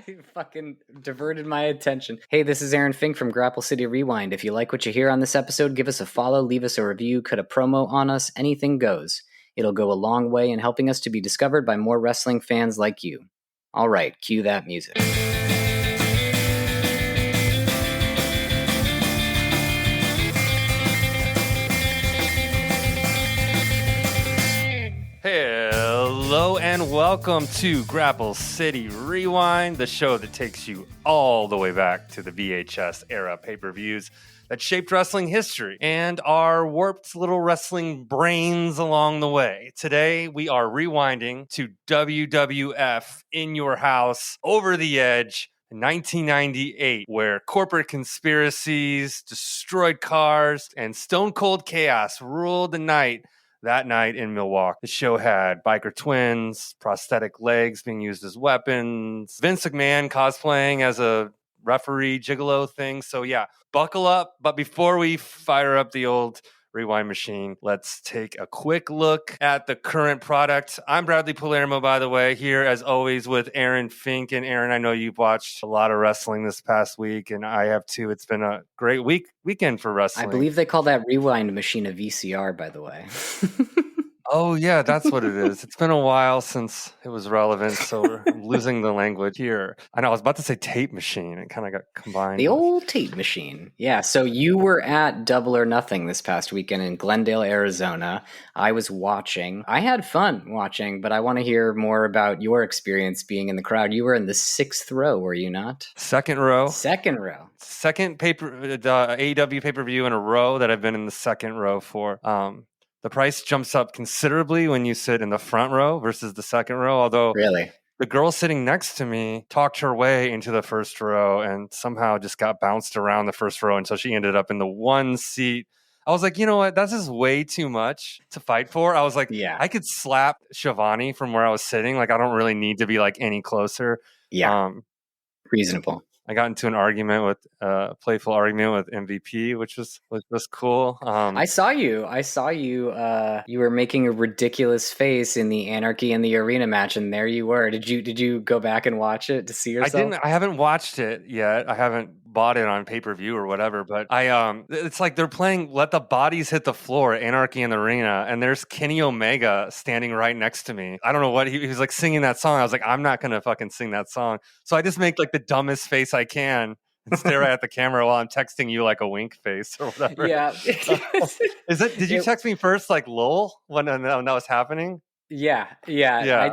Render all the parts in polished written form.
You fucking diverted my attention. Hey, this is Aaron Fink from Grapple City Rewind. If you like what you hear on this episode, give us a follow, leave us a review, cut a promo on us, anything goes. It'll go a long way in helping us to be discovered by more wrestling fans like you. All right, cue that music. Hello and welcome to Grapple City Rewind, the show that takes you all the way back to the VHS era pay-per-views that shaped wrestling history and our warped little wrestling brains along the way. Today, we are rewinding to WWF In Your House, Over the Edge, 1998, where corporate conspiracies, destroyed cars, and stone cold chaos ruled the night. That night in Milwaukee, the show had biker twins, prosthetic legs being used as weapons, Vince McMahon cosplaying as a referee gigolo thing. So yeah, buckle up. But before we fire up the old rewind machine, let's take a quick look at the current product. I'm Bradley Palermo, by the way, here as always with Aaron Fink. And Aaron, I know you've watched a lot of wrestling this past week, and I have too. It's been a great weekend for wrestling. I believe they call that rewind machine a VCR, by the way. Oh, yeah, that's what it is. It's been a while since it was relevant, so we're losing the language here. I know, I was about to say tape machine. It kind of got combined. The old tape machine. Yeah, so you were at Double or Nothing this past weekend in Glendale, Arizona. I was watching. I had fun watching, but I want to hear more about your experience being in the crowd. You were in the sixth row, were you not? Second row. Second row. Second AEW pay-per-view in a row that I've been in the second row for. The price jumps up considerably when you sit in the front row versus the second row, although really, the girl sitting next to me talked her way into the first row and somehow just got bounced around the first row until she ended up in the one seat. I was like, you know what? That's just way too much to fight for. I was like, yeah, I could slap Shivani from where I was sitting. Like, I don't really need to be like any closer. Yeah, reasonable. I got into an argument with playful argument with MVP, which was cool. I saw you. You were making a ridiculous face in the Anarchy in the Arena match, and there you were. Did you go back and watch it to see yourself? I haven't watched it yet. I haven't bought it on pay-per-view or whatever, but it's like they're playing Let the Bodies Hit the Floor, Anarchy in the Arena, and there's Kenny Omega standing right next to me. I don't know what he was like singing that song. I was like, I'm not gonna fucking sing that song. So I just make like the dumbest face I can and stare at the camera while I'm texting you like a wink face or whatever. Yeah. Did you text me first like lol when that was happening? Yeah. I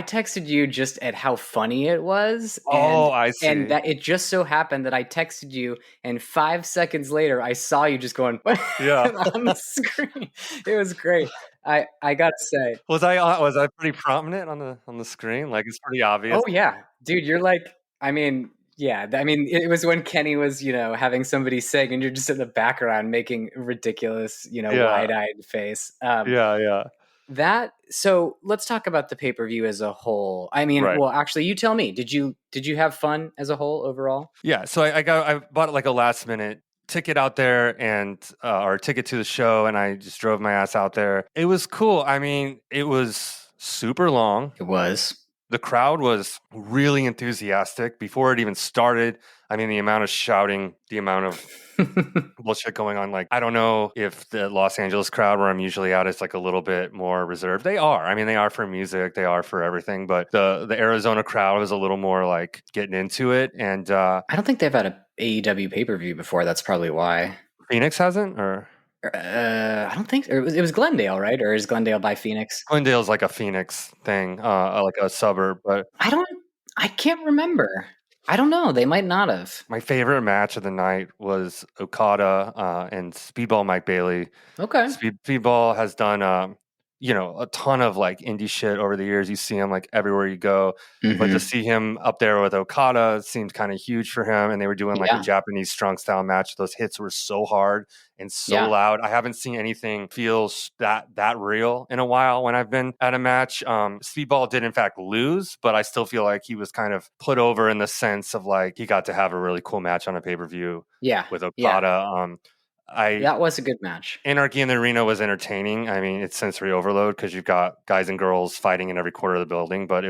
texted you just at how funny it was. I see. And that it just so happened that I texted you, and 5 seconds later, I saw you just going on the screen. It was great. I gotta say, was I pretty prominent on the screen? Like, it's pretty obvious. Oh yeah, dude, you're like, I mean, yeah, it was when Kenny was, having somebody sing, and you're just in the background making ridiculous, wide-eyed face. Yeah. So let's talk about the pay-per-view as a whole. I mean, right. Well, actually, you tell me. Did you have fun as a whole overall? Yeah. So I bought like a last minute ticket out there and or ticket to the show, and I just drove my ass out there. It was cool. I mean, it was super long. It was. The crowd was really enthusiastic before it even started. I mean, the amount of shouting, the amount of bullshit going on. Like, I don't know if the Los Angeles crowd, where I'm usually at, is like a little bit more reserved. They are. I mean, they are for music. They are for everything. But the Arizona crowd was a little more like getting into it. And I don't think they've had a AEW pay-per-view before. That's probably why. Phoenix hasn't? Or I don't think it was Glendale, right? Or is Glendale by Phoenix? Glendale's like a Phoenix thing, like a suburb. But I can't remember. I don't know. They might not have. My favorite match of the night was Okada and Speedball Mike Bailey. Okay. Speedball has done, a ton of like indie shit over the years. You see him like everywhere you go. Mm-hmm. But to see him up there with Okada seemed kind of huge for him. And they were doing like a Japanese strong style match. Those hits were so hard and so loud. I haven't seen anything feel that real in a while when I've been at a match. Speedball did in fact lose, but I still feel like he was kind of put over in the sense of like he got to have a really cool match on a pay-per-view with Okada. That was a good match. Anarchy in the Arena was entertaining. I mean, it's sensory overload because you've got guys and girls fighting in every corner of the building, but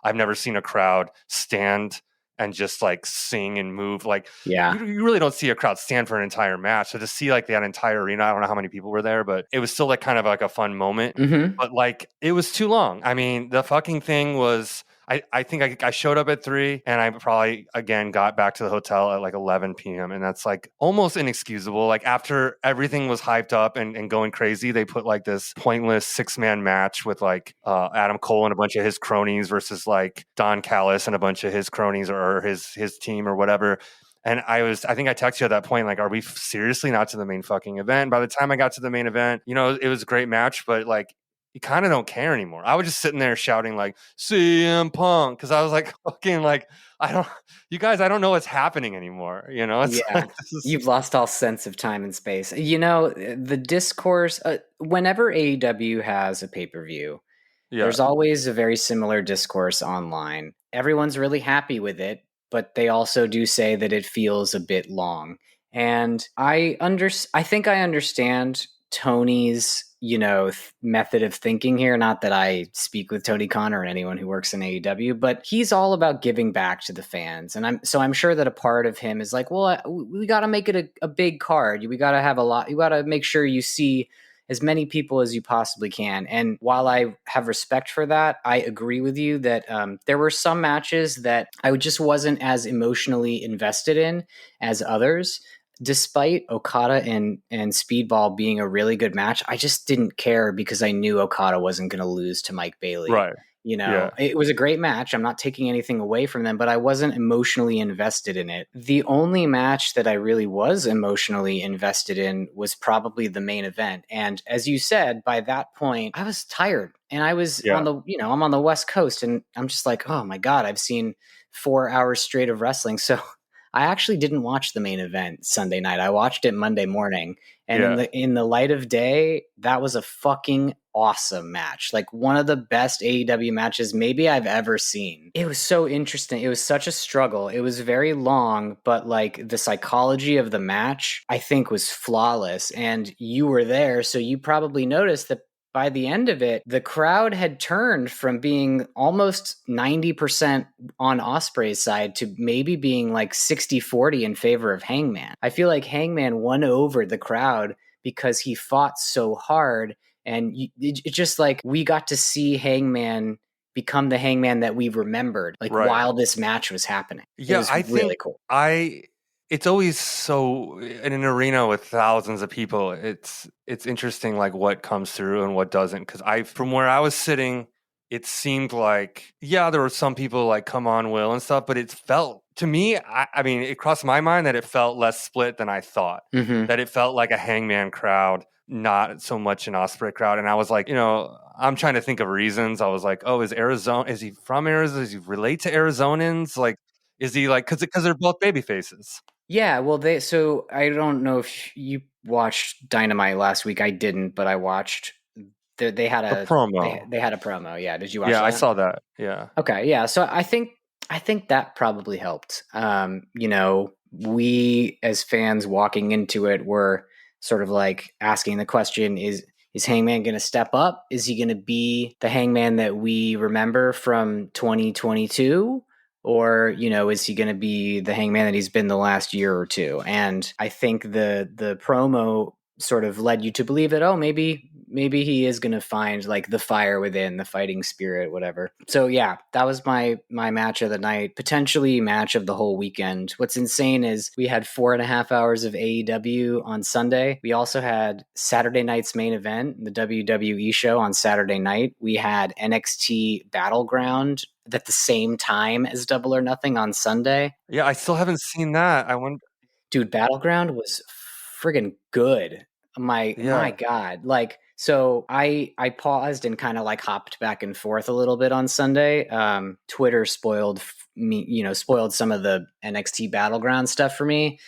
I've never seen a crowd stand and just like sing and move. Like, Yeah. you really don't see a crowd stand for an entire match. So to see like that entire arena, I don't know how many people were there, but it was still like kind of like a fun moment. Mm-hmm. But like, it was too long. I mean, the fucking thing was. I think I showed up at 3 and I probably again got back to the hotel at like 11 p.m. and that's like almost inexcusable. Like after everything was hyped up and going crazy, they put like this pointless 6-man match with like Adam Cole and a bunch of his cronies versus like Don Callis and a bunch of his cronies or his team or whatever. And I think I texted you at that point, like, are we seriously not to the main fucking event? By the time I got to the main event, you know, it was a great match, but like, you kind of don't care anymore. I was just sitting there shouting like CM Punk because I was like fucking like I don't know what's happening anymore. You know, it's Yeah, you've lost all sense of time and space. You know, the discourse whenever AEW has a pay-per-view, there's always a very similar discourse online. Everyone's really happy with it, but they also do say that it feels a bit long. And I think I understand Tony's, method of thinking here. Not that I speak with Tony Khan or anyone who works in AEW, but he's all about giving back to the fans. And I'm sure that a part of him is like, well, we got to make it a big card. We got to have a lot. You got to make sure you see as many people as you possibly can. And while I have respect for that, I agree with you that there were some matches that I just wasn't as emotionally invested in as others. Despite Okada and Speedball being a really good match, I just didn't care because I knew Okada wasn't going to lose to Mike Bailey. right. It was a great match. I'm not taking anything away from them, but I wasn't emotionally invested in it. The only match that I really was emotionally invested in was probably the main event. And as you said, by that point, I was tired and I was I'm on the West Coast and I'm just like, oh my God, I've seen 4 hours straight of wrestling. So I actually didn't watch the main event Sunday night. I watched it Monday morning. And in the light of day, that was a fucking awesome match. Like one of the best AEW matches maybe I've ever seen. It was so interesting. It was such a struggle. It was very long, but like the psychology of the match, I think was flawless. And you were there, so you probably noticed that by the end of it, the crowd had turned from being almost 90% on Ospreay's side to maybe being like 60-40 in favor of Hangman. I feel like Hangman won over the crowd because he fought so hard. And it just like we got to see Hangman become the Hangman that we remembered, like while this match was happening. Yeah, it was really cool. It's always so in an arena with thousands of people. It's interesting, like what comes through and what doesn't. Because from where I was sitting, it seemed like there were some people like "Come on, Will" and stuff, but it felt to me. I mean, it crossed my mind that it felt less split than I thought. Mm-hmm. That it felt like a Hangman crowd, not so much an Ospreay crowd. And I was like, I'm trying to think of reasons. I was like, oh, is he from Arizona? Does he relate to Arizonans? Like, is he like because they're both baby faces? Yeah, well, so I don't know if you watched Dynamite last week. I didn't, but I watched. They had a promo. They had a promo. Yeah, did you watch? Yeah, that? I saw that. Yeah. Okay, yeah. So I think that probably helped. We as fans walking into it were sort of like asking the question: Is Hangman going to step up? Is he going to be the Hangman that we remember from 2022? Or, is he going to be the Hangman that he's been the last year or two? And I think the promo sort of led you to believe that, maybe he is going to find like the fire within, the fighting spirit, whatever. So yeah, that was my match of the night, potentially match of the whole weekend. What's insane is we had 4.5 hours of AEW on Sunday. We also had Saturday night's main event, the WWE show on Saturday night. We had NXT Battleground at the same time as Double or Nothing on Sunday. Yeah, I still haven't seen that. I wonder. Dude, Battleground was friggin' good. My God. Like, so I paused and kind of like hopped back and forth a little bit on Sunday. Twitter spoiled spoiled some of the NXT Battleground stuff for me.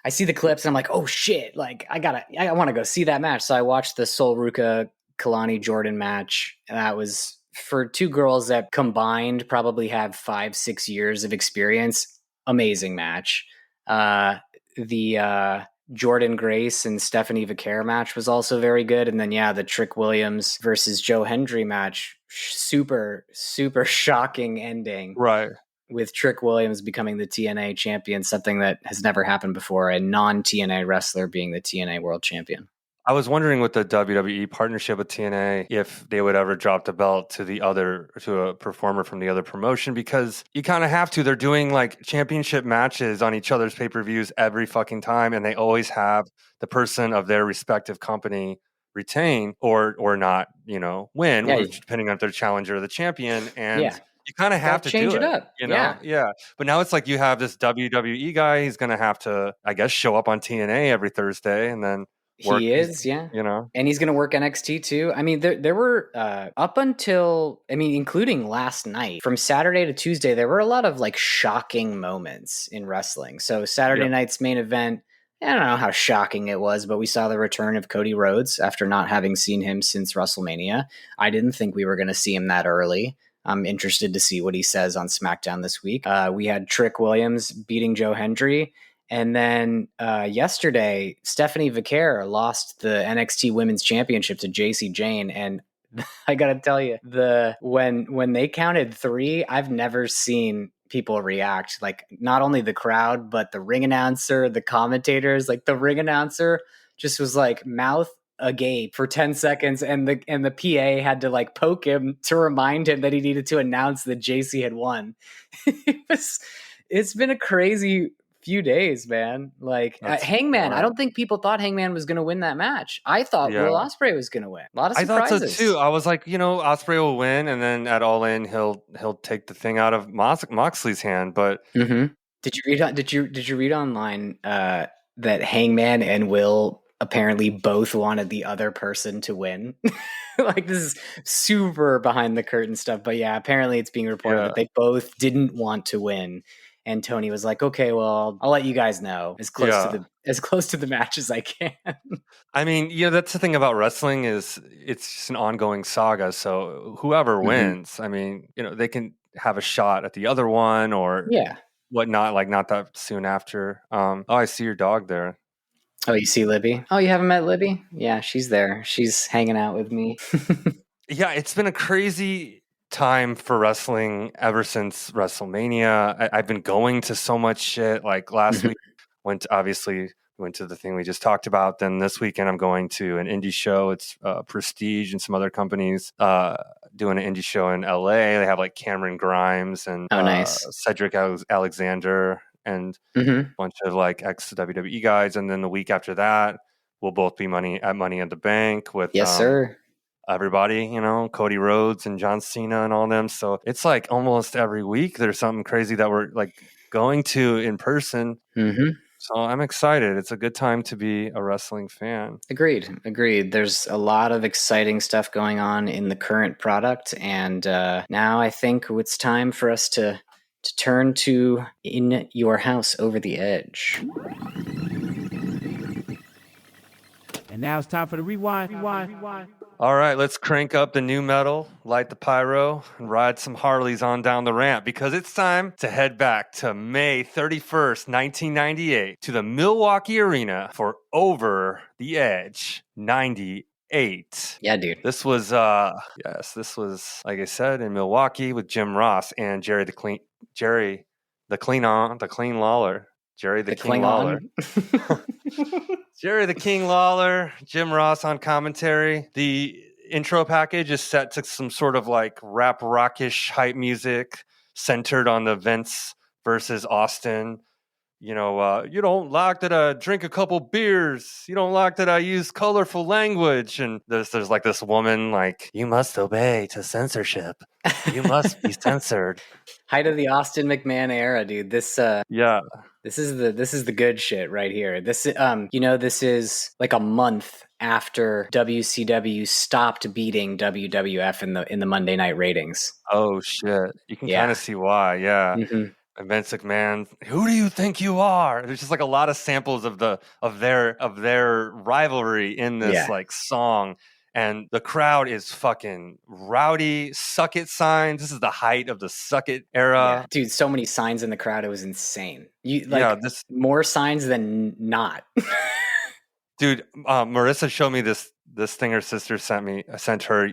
I see the clips and I'm like, oh shit, like I want to go see that match. So I watched the Sol Ruka Kalani Jordan match. That was for two girls that combined probably have 5-6 years of experience. Amazing match. The Jordan Grace and Stephanie Vicaire match was also very good. And then, the Trick Williams versus Joe Hendry match, super, super shocking ending. Right. With Trick Williams becoming the TNA champion, something that has never happened before, a non-TNA wrestler being the TNA world champion. I was wondering with the WWE partnership with TNA if they would ever drop the belt to a performer from the other promotion, because you kind of have to. They're doing like championship matches on each other's pay-per-views every fucking time, and they always have the person of their respective company retain or not, win, depending on if they're challenger or the champion. And you kind of have to change do it up, Yeah. But now it's like you have this WWE guy. He's going to have to, I guess, show up on TNA every Thursday and then work. He is, and he's going to work NXT too. I mean, there were up until, including last night, from Saturday to Tuesday, there were a lot of like shocking moments in wrestling. So Saturday night's main event, I don't know how shocking it was, but we saw the return of Cody Rhodes after not having seen him since WrestleMania. I didn't think we were going to see him that early. I'm interested to see what he says on SmackDown this week. We had Trick Williams beating Joe Hendry. And then yesterday, Stephanie Vicaire lost the NXT Women's Championship to JC Jane. And I got to tell you, when they counted 3, I've never seen people react. Like, not only the crowd, but the ring announcer, the commentators. Like, the ring announcer just was like mouth agape for 10 seconds, and the PA had to like poke him to remind him that he needed to announce that JC had won. It's been a crazy few days, man. Like Hangman, I don't think people thought Hangman was going to win that match. I thought Will Ospreay was going to win. A lot of surprises. I thought so too. I was like, Ospreay will win, and then at All In, he'll take the thing out of Moxley's hand. But did you read online that Hangman and Will apparently both wanted the other person to win? Like, this is super behind the curtain stuff, but apparently it's being reported that they both didn't want to win. And Tony was like, "Okay, well, I'll let you guys know as close to the match as I can." I mean, that's the thing about wrestling is it's just an ongoing saga. So whoever wins, I mean, they can have a shot at the other one or whatnot. Like, not that soon after. I see your dog there. Oh, you see Libby? Oh, you haven't met Libby? Yeah, she's there. She's hanging out with me. Yeah, it's been a crazy time for wrestling ever since WrestleMania. I've been going to so much shit. Like last week, went to the thing we just talked about. Then this weekend, I'm going to an indie show. It's Prestige and some other companies doing an indie show in LA. They have like Cameron Grimes and Cedric Alexander and a bunch of like ex-WWE guys. And then the week after that, we'll both be Money in the Bank with sir. Everybody, Cody Rhodes and John Cena and all them. So it's like almost every week there's something crazy that we're like going to in person. So I'm excited. It's a good time to be a wrestling fan. Agreed. There's a lot of exciting stuff going on in the current product. And now I think it's time for us to turn to In Your House Over the Edge. And now it's time for the rewind. All right, let's crank up the new metal, light the pyro, and ride some Harleys on down the ramp, because it's time to head back to May 31st, 1998, to the Milwaukee Arena for Over the Edge 98. Yeah, dude. This was, like I said, in Milwaukee with Jim Ross and Jerry the Clean Lawler. Jerry the King Lawler. Jerry the King Lawler, Jim Ross on commentary. The intro package is set to some sort of like rap rockish hype music centered on the Vince versus Austin. You don't like that I drink a couple beers. You don't like that I use colorful language. And there's like this woman like, you must obey to censorship. You must be censored. Height of the Austin McMahon era, dude. This is the good shit right here. This is like a month after WCW stopped beating WWF in the Monday night ratings. Oh shit. You can kind of see why, And Vince McMahon, who do you think you are? There's just like a lot of samples of their rivalry in this like song. And the crowd is fucking rowdy. Suck it signs. This is the height of the suck it era. Yeah. Dude, so many signs in the crowd. It was insane. More signs than not. Dude, Marissa showed me this thing her sister sent her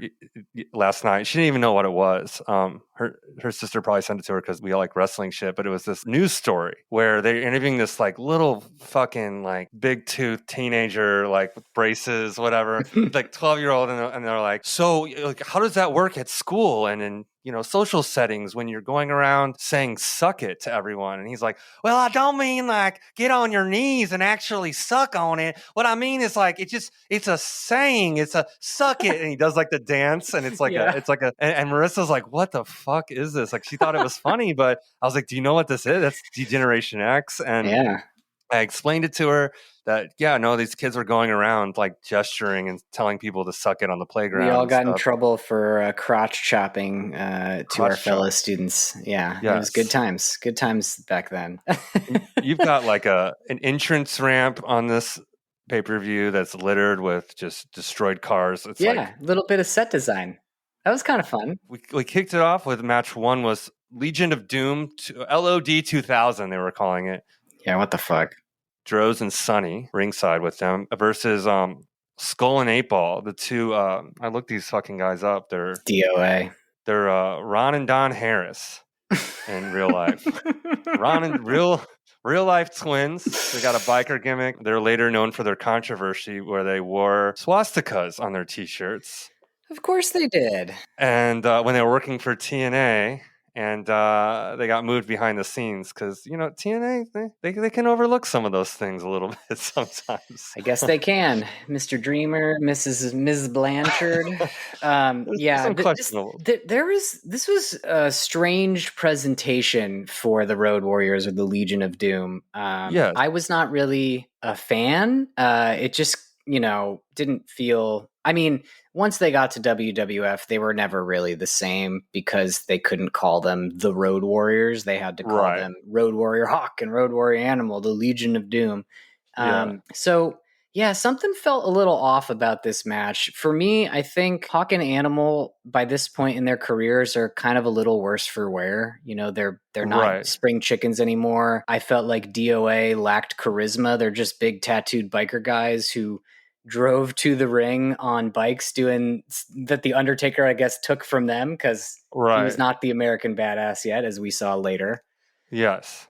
last night. She didn't even know what it was. Her sister probably sent it to her because we all like wrestling shit. But it was this news story where they're interviewing this like little fucking like big tooth teenager like with braces, whatever, like 12-year-old, and they're like, so like, how does that work at school and in social settings when you're going around saying "suck it" to everyone? And he's like, well, I don't mean like get on your knees and actually suck on it. What I mean is like it's a saying, it's a suck it, and he does like the dance, and it's like and Marissa's like, what the fuck is this? Like she thought it was funny, but I was like, do you know what this is? That's Degeneration X, and I explained it to her that, these kids were going around like gesturing and telling people to suck it on the playground. We all got in trouble for crotch chopping to our fellow students. Yeah, yes. It was good times. Good times back then. You've got like an entrance ramp on this pay-per-view that's littered with just destroyed cars. It's a little bit of set design. That was kind of fun. We kicked it off with match 1 was Legion of Doom, LOD 2000 they were calling it. Yeah, what the fuck? Droz and Sonny ringside with them versus Skull and 8-Ball. The two, I looked these fucking guys up. They're DOA. They're Ron and Don Harris in real life. Ron and real life twins. They got a biker gimmick. They're later known for their controversy where they wore swastikas on their t-shirts. Of course they did. And when they were working for TNA. And they got moved behind the scenes because, TNA, they can overlook some of those things a little bit sometimes. I guess they can. Mr. Dreamer, Ms. Blanchard. This was a strange presentation for the Road Warriors or the Legion of Doom. I was not really a fan. It just, didn't feel... I mean, once they got to WWF, they were never really the same because they couldn't call them the Road Warriors. They had to call them Road Warrior Hawk and Road Warrior Animal, the Legion of Doom. Something felt a little off about this match. For me, I think Hawk and Animal, by this point in their careers, are kind of a little worse for wear. They're not spring chickens anymore. I felt like DOA lacked charisma. They're just big tattooed biker guys who drove to the ring on bikes doing that the Undertaker, I guess, took from them because he was not the American Badass yet, as we saw later. Yes.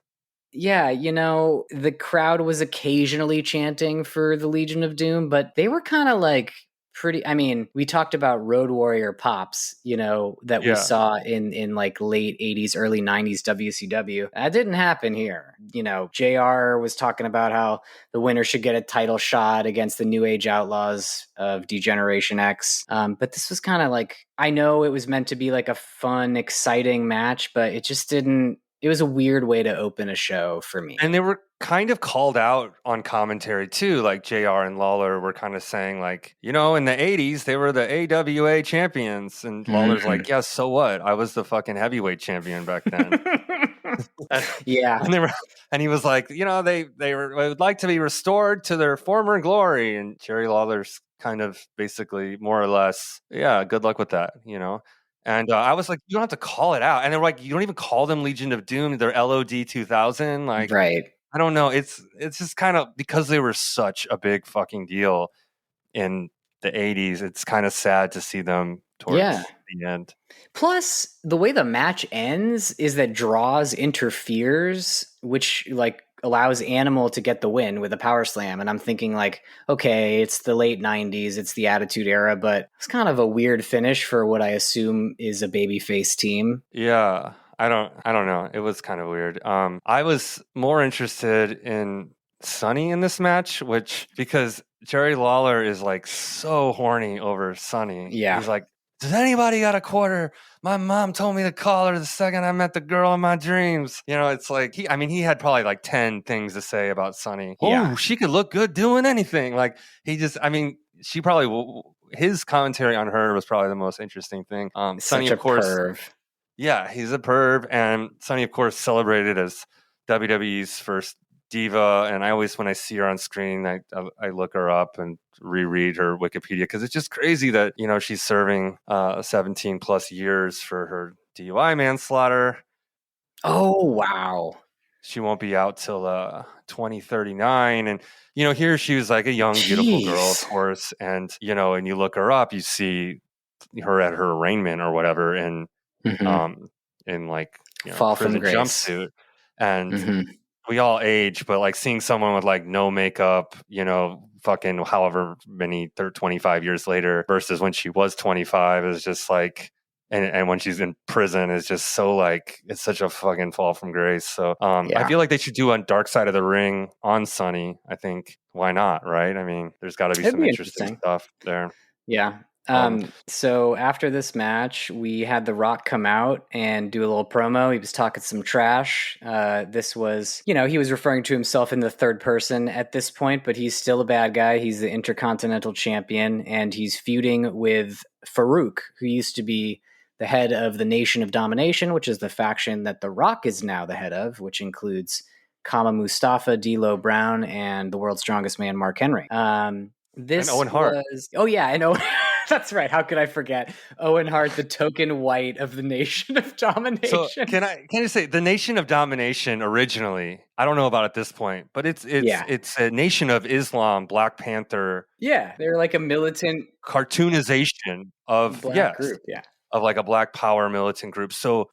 Yeah, the crowd was occasionally chanting for the Legion of Doom, but they were kind of like pretty... I mean, we talked about Road Warrior pops, that we saw in like late 80s, early 90s WCW. That didn't happen here. JR was talking about how the winner should get a title shot against the New Age Outlaws of Degeneration X. But this was kind of like... I know it was meant to be like a fun, exciting match, but it just didn't... It was a weird way to open a show for me. And they were kind of called out on commentary too. Like JR and Lawler were kind of saying like, in the 80s, they were the AWA champions. And Lawler's like, yeah, so what? I was the fucking heavyweight champion back then. And he was like, they would like to be restored to their former glory. And Jerry Lawler's kind of basically more or less, good luck with that, And I was like, you don't have to call it out. And they're like, you don't even call them Legion of Doom. They're LOD 2000. Like, right. I don't know. It's just kind of because they were such a big fucking deal in the 80s. It's kind of sad to see them towards the end. Plus, the way the match ends is that Draws interferes, which like allows Animal to get the win with a power slam. And I'm thinking like, okay, it's the late 90s, it's the Attitude Era, but it's kind of a weird finish for what I assume is a babyface team. Yeah, I don't know. It was kind of weird. I was more interested in Sonny in this match, because Jerry Lawler is like so horny over Sonny. Yeah. He's like, does anybody got a quarter? My mom told me to call her the second I met the girl in my dreams. It's like, he had probably like 10 things to say about Sonny. Yeah. Oh, she could look good doing anything. Like she probably, his commentary on her was probably the most interesting thing. Sonny, of course. Perv. Yeah, he's a perv. And Sonny, of course, celebrated as WWE's first diva, and I always, when I see her on screen, I look her up and reread her Wikipedia because it's just crazy that she's serving 17 plus years for her DUI manslaughter. Oh wow! she won't be out till 2039. And here she was like a young, beautiful girl, of course. And and you look her up, you see her at her arraignment or whatever, in like Fall from prison grace jumpsuit, and we all age, but like seeing someone with like no makeup, fucking however many 25 years later versus when she was 25 is just like, and when she's in prison is just so like, it's such a fucking fall from grace. So I feel like they should do on Dark Side of the Ring on Sunny. I think, why not, right? I mean, there's got to be some interesting stuff there. Yeah. So after this match, we had The Rock come out and do a little promo. He was talking some trash. This was, he was referring to himself in the third person at this point, but he's still a bad guy. He's the Intercontinental Champion, and he's feuding with Farouk, who used to be the head of the Nation of Domination, which is the faction that The Rock is now the head of, which includes Kama Mustafa, D'Lo Brown, and the world's strongest man, Mark Henry. This and Owen Hart. I know. That's right. How could I forget Owen Hart, the token white of the Nation of Domination? So can I say the Nation of Domination originally? I don't know about at this point, but it's a Nation of Islam, Black Panther. Yeah, they're like a militant cartoonization of black group. Yeah. Of like a Black Power militant group. So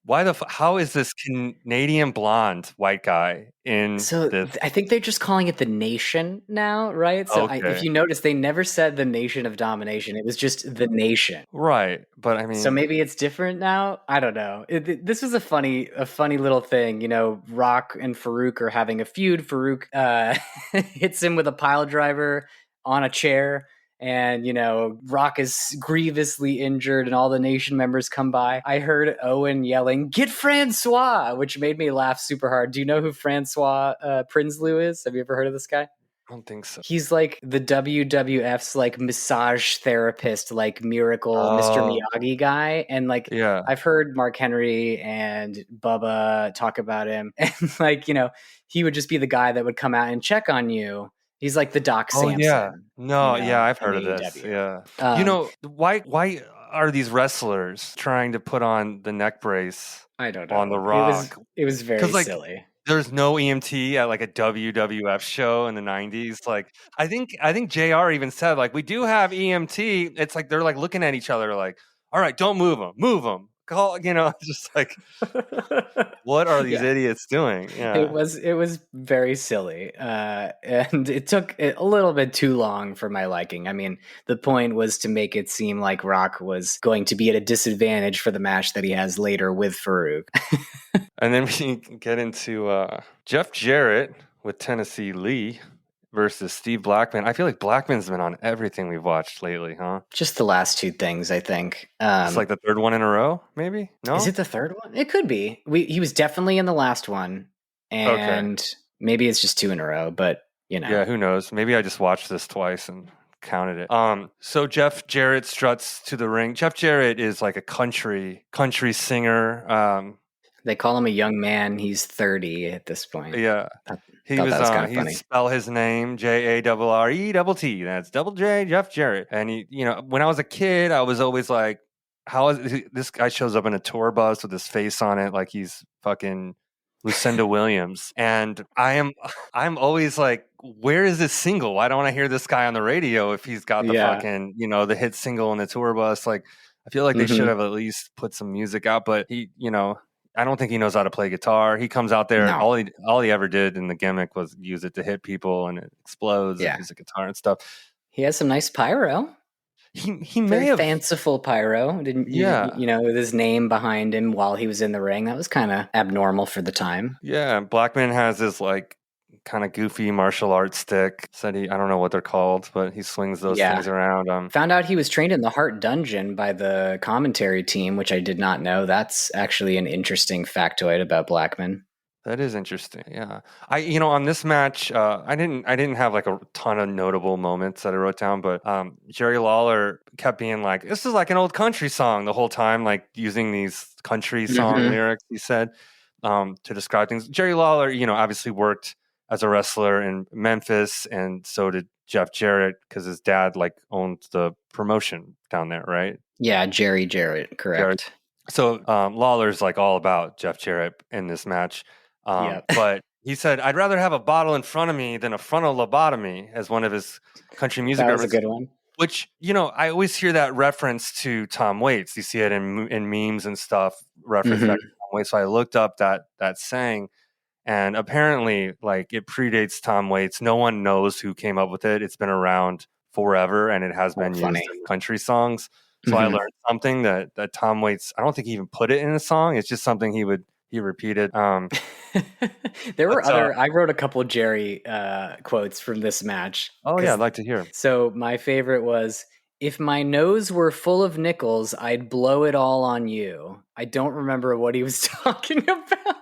how is this Canadian blonde white guy in this? I think they're just calling it the Nation now, right? So if you notice, they never said the Nation of Domination. It was just the Nation. Right. But I mean... So maybe it's different now? I don't know. This was a funny little thing. Rock and Farouk are having a feud. Farouk hits him with a pile driver on a chair. And, Rock is grievously injured and all the Nation members come by. I heard Owen yelling, "Get Francois," which made me laugh super hard. Do you know who Francois Prinsloo is? Have you ever heard of this guy? I don't think so. He's like the WWF's like massage therapist, like miracle Mr. Miyagi guy. And like, I've heard Mark Henry and Bubba talk about him. And like, he would just be the guy that would come out and check on you. He's like the Doc Samson. Yeah. No, I've heard of this. Yeah. Why are these wrestlers trying to put on the neck brace? I don't know. On The Rock? It was very silly. There's no EMT at like a WWF show in the 90s. Like I think JR even said like, we do have EMT. It's like they're like looking at each other like, all right, don't move them. Call, just like, what are these idiots doing? Yeah. It was very silly, and it took a little bit too long for my liking. I mean, the point was to make it seem like Rock was going to be at a disadvantage for the match that he has later with Farouk. And then we get into Jeff Jarrett with Tennessee Lee versus Steve Blackman. I feel like Blackman's been on everything we've watched lately, huh? Just the last two things, I think. It's like the third one in a row, maybe? No? Is it the third one? It could be. He was definitely in the last one, and maybe it's just two in a row, but, Yeah, who knows? Maybe I just watched this twice and counted it. So Jeff Jarrett struts to the ring. Jeff Jarrett is like a country singer. They call him a young man. He's 30 at this point. Yeah. He spell his name JARRETT. That's double J, Jeff Jarrett. And he, when I was a kid, I was always like, how is this guy shows up in a tour bus with his face on it like he's fucking Lucinda Williams. And I'm always like, where is this single? Why don't I hear this guy on the radio if he's got the fucking, the hit single in the tour bus? Like, I feel like they should have at least put some music out, but he, I don't think he knows how to play guitar. He comes out there, No. and all he ever did in the gimmick was use it to hit people, and it explodes. And use a guitar and stuff. He has some nice pyro. He may have fanciful pyro, didn't? With his name behind him while he was in the ring. That was kind of abnormal for the time. Yeah, Blackman has this like kind of goofy martial arts stick. I don't know what they're called, but he swings those things around. Found out he was trained in the Heart Dungeon by the commentary team, which I did not know. That's actually an interesting factoid about Blackman. That is interesting. Yeah. On this match, I didn't have like a ton of notable moments that I wrote down, but Jerry Lawler kept being like, this is like an old country song the whole time, like using these country song lyrics, he said, to describe things. Jerry Lawler, obviously worked as a wrestler in Memphis, and so did Jeff Jarrett because his dad like owned the promotion down there, right? Yeah, Jerry Jarrett, correct. So Lawler's like all about Jeff Jarrett in this match. But he said, "I'd rather have a bottle in front of me than a frontal lobotomy," as one of his country music That was a references. good one. Which, I always hear that reference to Tom Waits. You see it in memes and stuff, reference back to Tom Waits. So I looked up that saying, and apparently, like, it predates Tom Waits. No one knows who came up with it. It's been around forever, and it has been used in country songs. So I learned something that Tom Waits, I don't think he even put it in a song. It's just something he repeated. There were I wrote a couple Jerry quotes from this match. Oh yeah, I'd like to hear. So my favorite was, "If my nose were full of nickels, I'd blow it all on you." I don't remember what he was talking about.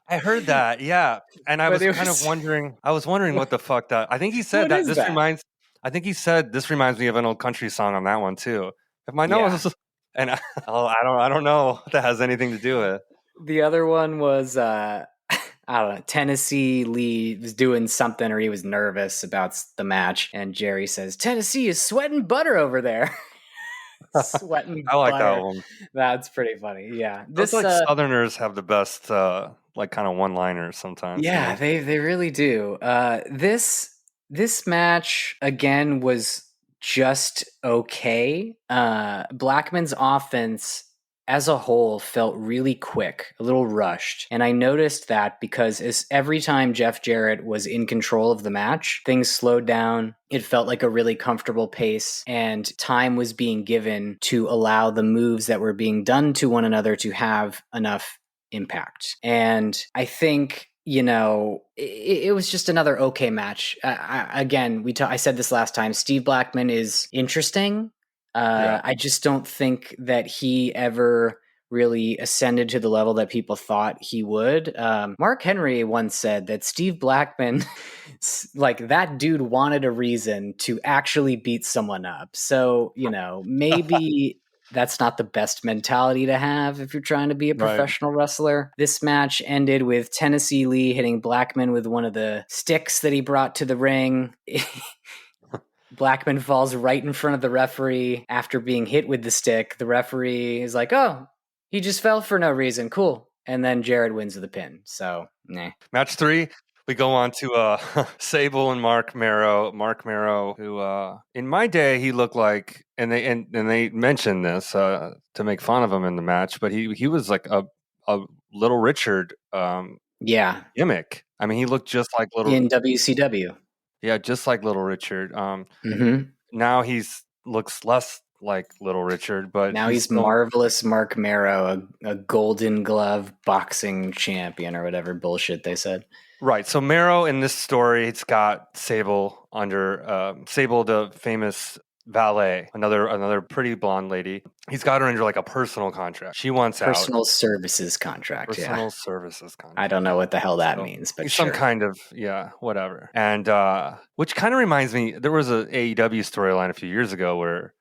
I heard that, yeah, and I was kind of wondering. I was wondering what the fuck that. I think he said that this reminds. I think he said this reminds me of an old country song on that one too. If my nose, and I don't know if that has anything to do with it. The other one was I don't know. Tennessee Lee was doing something, or he was nervous about the match, and Jerry says, "Tennessee is sweating butter over there." Sweating I like butter. that one. That's pretty funny. Yeah, Those Southerners have the best like kind of one-liners sometimes. Yeah, they really do. This match again was just okay. Blackman's offense as a whole felt really quick, a little rushed. And I noticed that because every time Jeff Jarrett was in control of the match, things slowed down. It felt like a really comfortable pace, and time was being given to allow the moves that were being done to one another to have enough impact. And I think, it was just another okay match. I said this last time, Steve Blackman is interesting. I just don't think that he ever really ascended to the level that people thought he would. Mark Henry once said that Steve Blackman, like, that dude wanted a reason to actually beat someone up. So, maybe that's not the best mentality to have if you're trying to be a professional wrestler. This match ended with Tennessee Lee hitting Blackman with one of the sticks that he brought to the ring. Blackman falls right in front of the referee after being hit with the stick. The referee is like, "Oh, he just fell for no reason. Cool." And then Jared wins with the pin. So, nah. Match 3, we go on to Sable and Mark Marrow. Mark Marrow, who in my day he looked like, and they mentioned this to make fun of him in the match, but he was like a Little Richard gimmick. I mean, he looked just like in WCW. Yeah, just like Little Richard. Now looks less like Little Richard, but now he's Marvelous Mark Marrow, a Golden Glove boxing champion or whatever bullshit they said. Right. So Marrow in this story, it's got Sable under Sable, the famous valet, another pretty blonde lady. He's got her under like a personal contract. She wants personal services contract. Personal services contract. I don't know what the hell that means, but some kind of whatever. And which kind of reminds me, there was a AEW storyline a few years ago where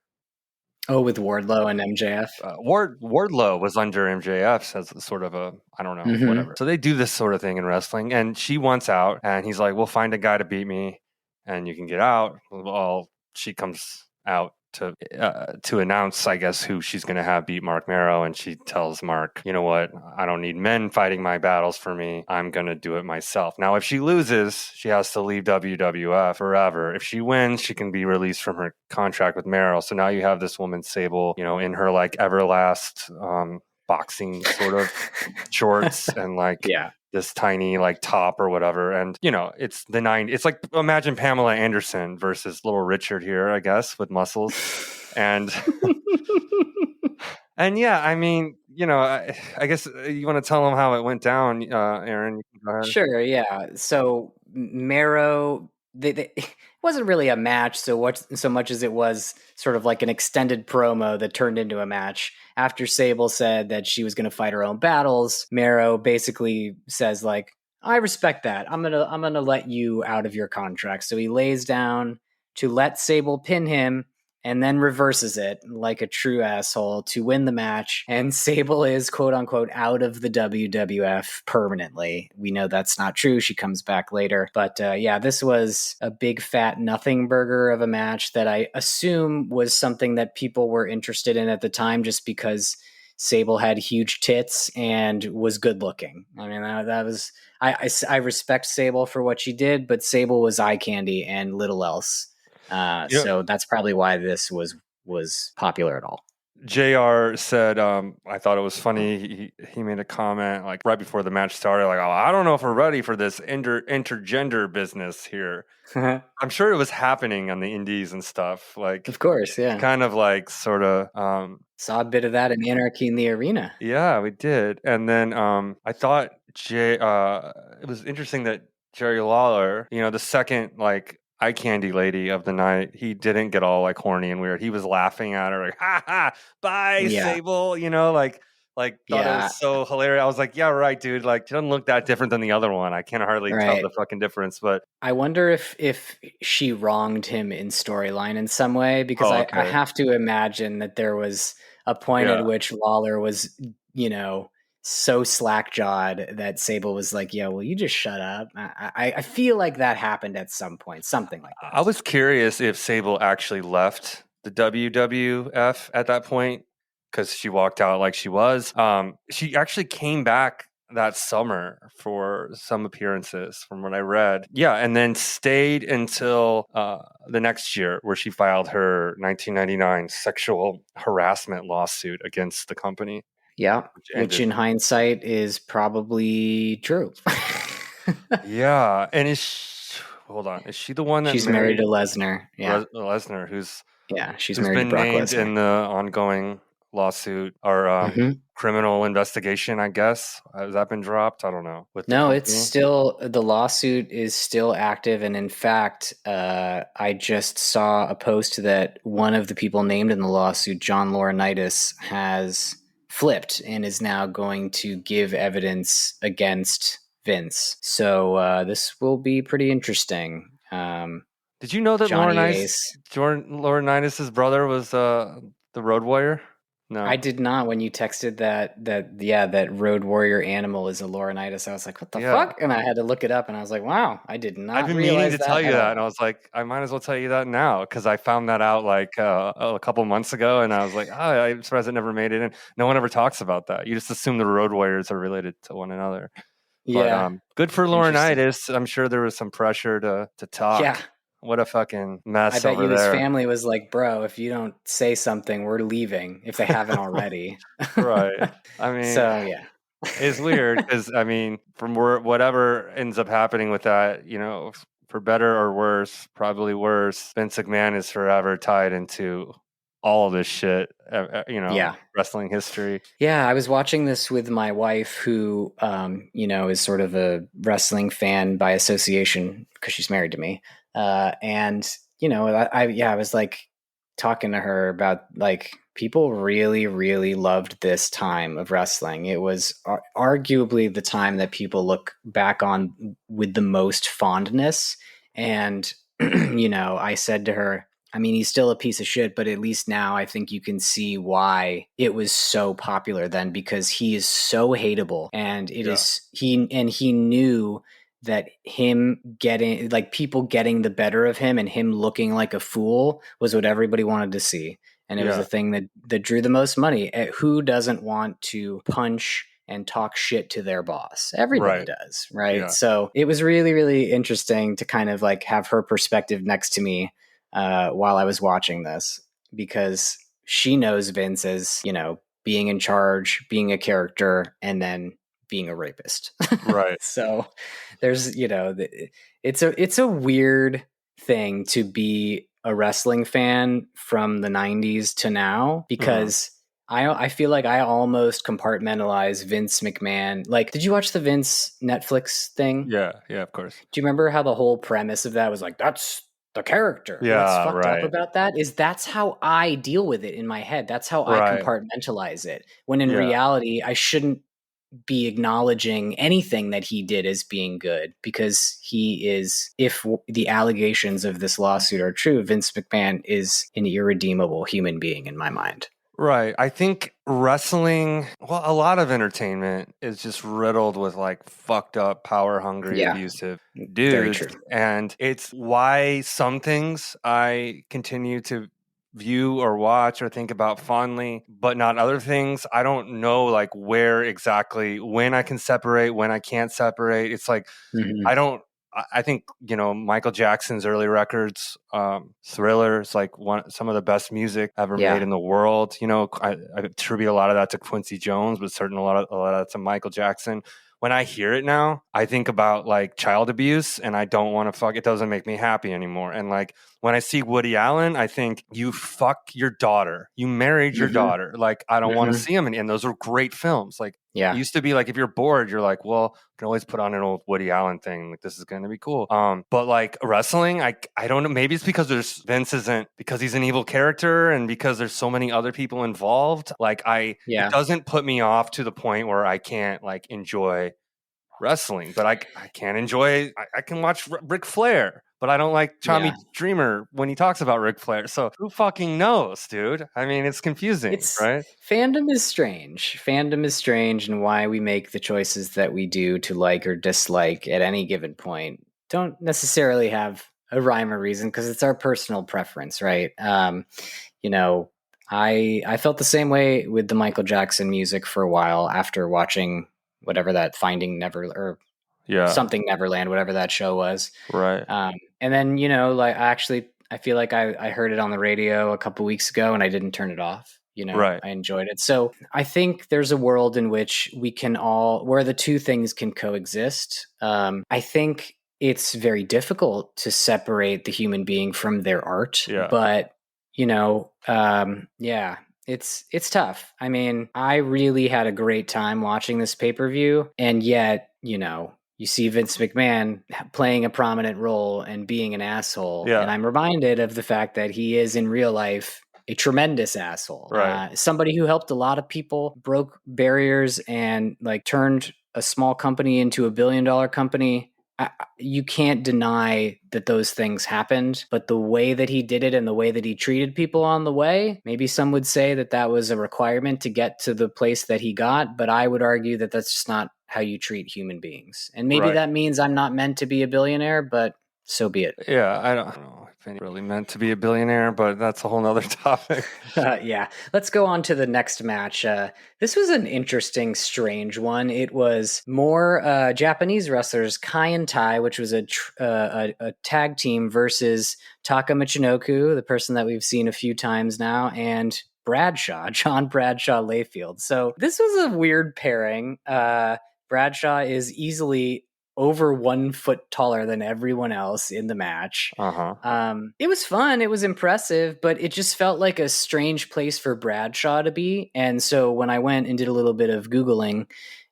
with Wardlow and MJF. Wardlow was under MJF as sort of a, I don't know, whatever. So they do this sort of thing in wrestling, and she wants out, and he's like, "We'll find a guy to beat me, and you can get out." Well, she comes out to announce, I guess, who she's going to have beat Mark Marrow, and she tells Mark, "You know what? I don't need men fighting my battles for me. I'm going to do it myself." Now, if she loses, she has to leave WWF forever. If she wins, she can be released from her contract with Marrow. So now you have this woman, Sable, in her like Everlast boxing sort of shorts and like this tiny like top or whatever. And it's the 90s. It's like, imagine Pamela Anderson versus Little Richard here, I guess, with muscles. And and yeah, I mean, I guess you want to tell them how it went down, Aaron. You can go ahead. Sure, yeah. So Marrow, it wasn't really a match so much as it was sort of like an extended promo that turned into a match. After Sable said that she was going to fight her own battles, Marrow basically says like, "I respect that. I'm gonna let you out of your contract." So he lays down to let Sable pin him, and then reverses it like a true asshole to win the match. And Sable is, quote unquote, out of the WWF permanently. We know that's not true. She comes back later. But this was a big fat nothing burger of a match that I assume was something that people were interested in at the time, just because Sable had huge tits and was good looking. I mean, that was I respect Sable for what she did, but Sable was eye candy and little else. So that's probably why this was popular at all. JR said, I thought it was funny. He made a comment like right before the match started, like, oh, I don't know if we're ready for this intergender business here. I'm sure it was happening on the indies and stuff. Like, of course, yeah. Kind of like sort of saw a bit of that in Anarchy in the Arena. Yeah, we did. And then I thought it was interesting that Jerry Lawler, the second like eye candy lady of the night, he didn't get all like horny and weird. He was laughing at her like, ha ha, bye, Sable, like thought it was so hilarious. I was like, yeah, right, dude. Like, she doesn't look that different than the other one. I can't hardly tell the fucking difference. But I wonder if she wronged him in storyline in some way, because I have to imagine that there was a point at which Lawler was, so slack-jawed that Sable was like, "Yeah, well, you just shut up." I feel like that happened at some point, something like that. I was curious if Sable actually left the WWF at that point, because she walked out like she was. She actually came back that summer for some appearances from what I read. Yeah, and then stayed until the next year, where she filed her 1999 sexual harassment lawsuit against the company. Yeah, which in hindsight is probably true. Yeah, and hold on, is she the one that she's married to Lesnar? Yeah, Lesnar, who's married to Brock named Lesnar in the ongoing lawsuit or criminal investigation, I guess. Has that been dropped? I don't know. No, it's still, the lawsuit is still active. And in fact, I just saw a post that one of the people named in the lawsuit, John Laurinaitis, has flipped and is now going to give evidence against Vince. So this will be pretty interesting. Did you know that Laurinaitis' brother was the Road Warrior? No, I did not. When you texted that Road Warrior animal is a Laurinaitis, I was like, what the fuck? And I had to look it up, and I was like, wow, I did not. I've been meaning to tell you that, and I was like, I might as well tell you that now, because I found that out like a couple months ago, and I was like, oh, I'm surprised it never made it in. No one ever talks about that. You just assume the Road Warriors are related to one another. Yeah. But good for Laurinaitis. I'm sure there was some pressure to talk. Yeah. What a fucking mess. I bet you his family was like, bro, if you don't say something, we're leaving, if they haven't already. Right. I mean, so yeah. It's weird because, I mean, from whatever ends up happening with that, for better or worse, probably worse, Vince McMahon is forever tied into all of this shit, wrestling history. Yeah, I was watching this with my wife, who, is sort of a wrestling fan by association because she's married to me. And I was like talking to her about like, people really, really loved this time of wrestling. It was arguably the time that people look back on with the most fondness. And, I said to her, I mean, he's still a piece of shit, but at least now I think you can see why it was so popular then, because he is so hateable, and he knew that him getting, like, people getting the better of him and him looking like a fool was what everybody wanted to see. And it was the thing that drew the most money. Who doesn't want to punch and talk shit to their boss? Everybody does, right? Yeah. So it was really, really interesting to kind of like have her perspective next to me while I was watching this, because she knows Vince as, being in charge, being a character, and then being a rapist. Right. So there's, it's a weird thing to be a wrestling fan from the 90s to now, because I feel like I almost compartmentalize Vince McMahon. Like, did you watch the Vince Netflix thing? Yeah, of course. Do you remember how the whole premise of that was like, that's the character? Yeah, what's fucked up about that is that's how I deal with it in my head. That's how I compartmentalize it. When in reality, I shouldn't be acknowledging anything that he did as being good, because he is, if the allegations of this lawsuit are true, Vince McMahon is an irredeemable human being in my mind. Right. I think wrestling, a lot of entertainment is just riddled with like fucked up, power hungry, abusive dudes. Very true. And it's why some things I continue to view or watch or think about fondly, but not other things. I don't know like where exactly, when I can separate, when I can't separate. It's like, I think, Michael Jackson's early records, Thriller is like some of the best music ever made in the world. I attribute a lot of that to Quincy Jones, but certainly a lot of that to Michael Jackson. When I hear it now, I think about like child abuse, and I don't want to it doesn't make me happy anymore. And like when I see Woody Allen, I think, you fuck your daughter. You married your daughter. Like, I don't want to see him. And those are great films. Like, it used to be like, if you're bored, you're like, well, I can always put on an old Woody Allen thing. Like, this is going to be cool. But like wrestling, I don't know. Maybe it's because because he's an evil character, and because there's so many other people involved. Like, it doesn't put me off to the point where I can't like enjoy wrestling, but I can't enjoy. I can watch Ric Flair, but I don't like Tommy Dreamer when he talks about Ric Flair. So who fucking knows, dude? I mean, it's confusing, right? Fandom is strange. Fandom is strange, and why we make the choices that we do to like or dislike at any given point don't necessarily have a rhyme or reason, because it's our personal preference, right? I felt the same way with the Michael Jackson music for a while after watching whatever that Finding Never or Something Neverland, whatever that show was. Right. And then, I feel like I heard it on the radio a couple weeks ago and I didn't turn it off. I enjoyed it. So I think there's a world in which where the two things can coexist. I think it's very difficult to separate the human being from their art, but it's tough. I mean, I really had a great time watching this pay-per-view, and yet, you see Vince McMahon playing a prominent role and being an asshole. And I'm reminded of the fact that he is in real life a tremendous asshole. Right. Somebody who helped a lot of people, broke barriers, and like turned a small company into $1 billion company. You can't deny that those things happened, but the way that he did it and the way that he treated people on the way, maybe some would say that was a requirement to get to the place that he got, but I would argue that that's just not how you treat human beings. And maybe that means I'm not meant to be a billionaire, but so be it. Yeah, I don't know if I'm really meant to be a billionaire, but that's a whole nother topic. Let's go on to the next match. This was an interesting, strange one. It was more Japanese wrestlers, Kai and Tai, which was a tag team, versus Taka Michinoku, the person that we've seen a few times now, and John Bradshaw Layfield. So this was a weird pairing. Bradshaw is easily over 1 foot taller than everyone else in the match. It was fun. It was impressive, but it just felt like a strange place for Bradshaw to be. And so when I went and did a little bit of Googling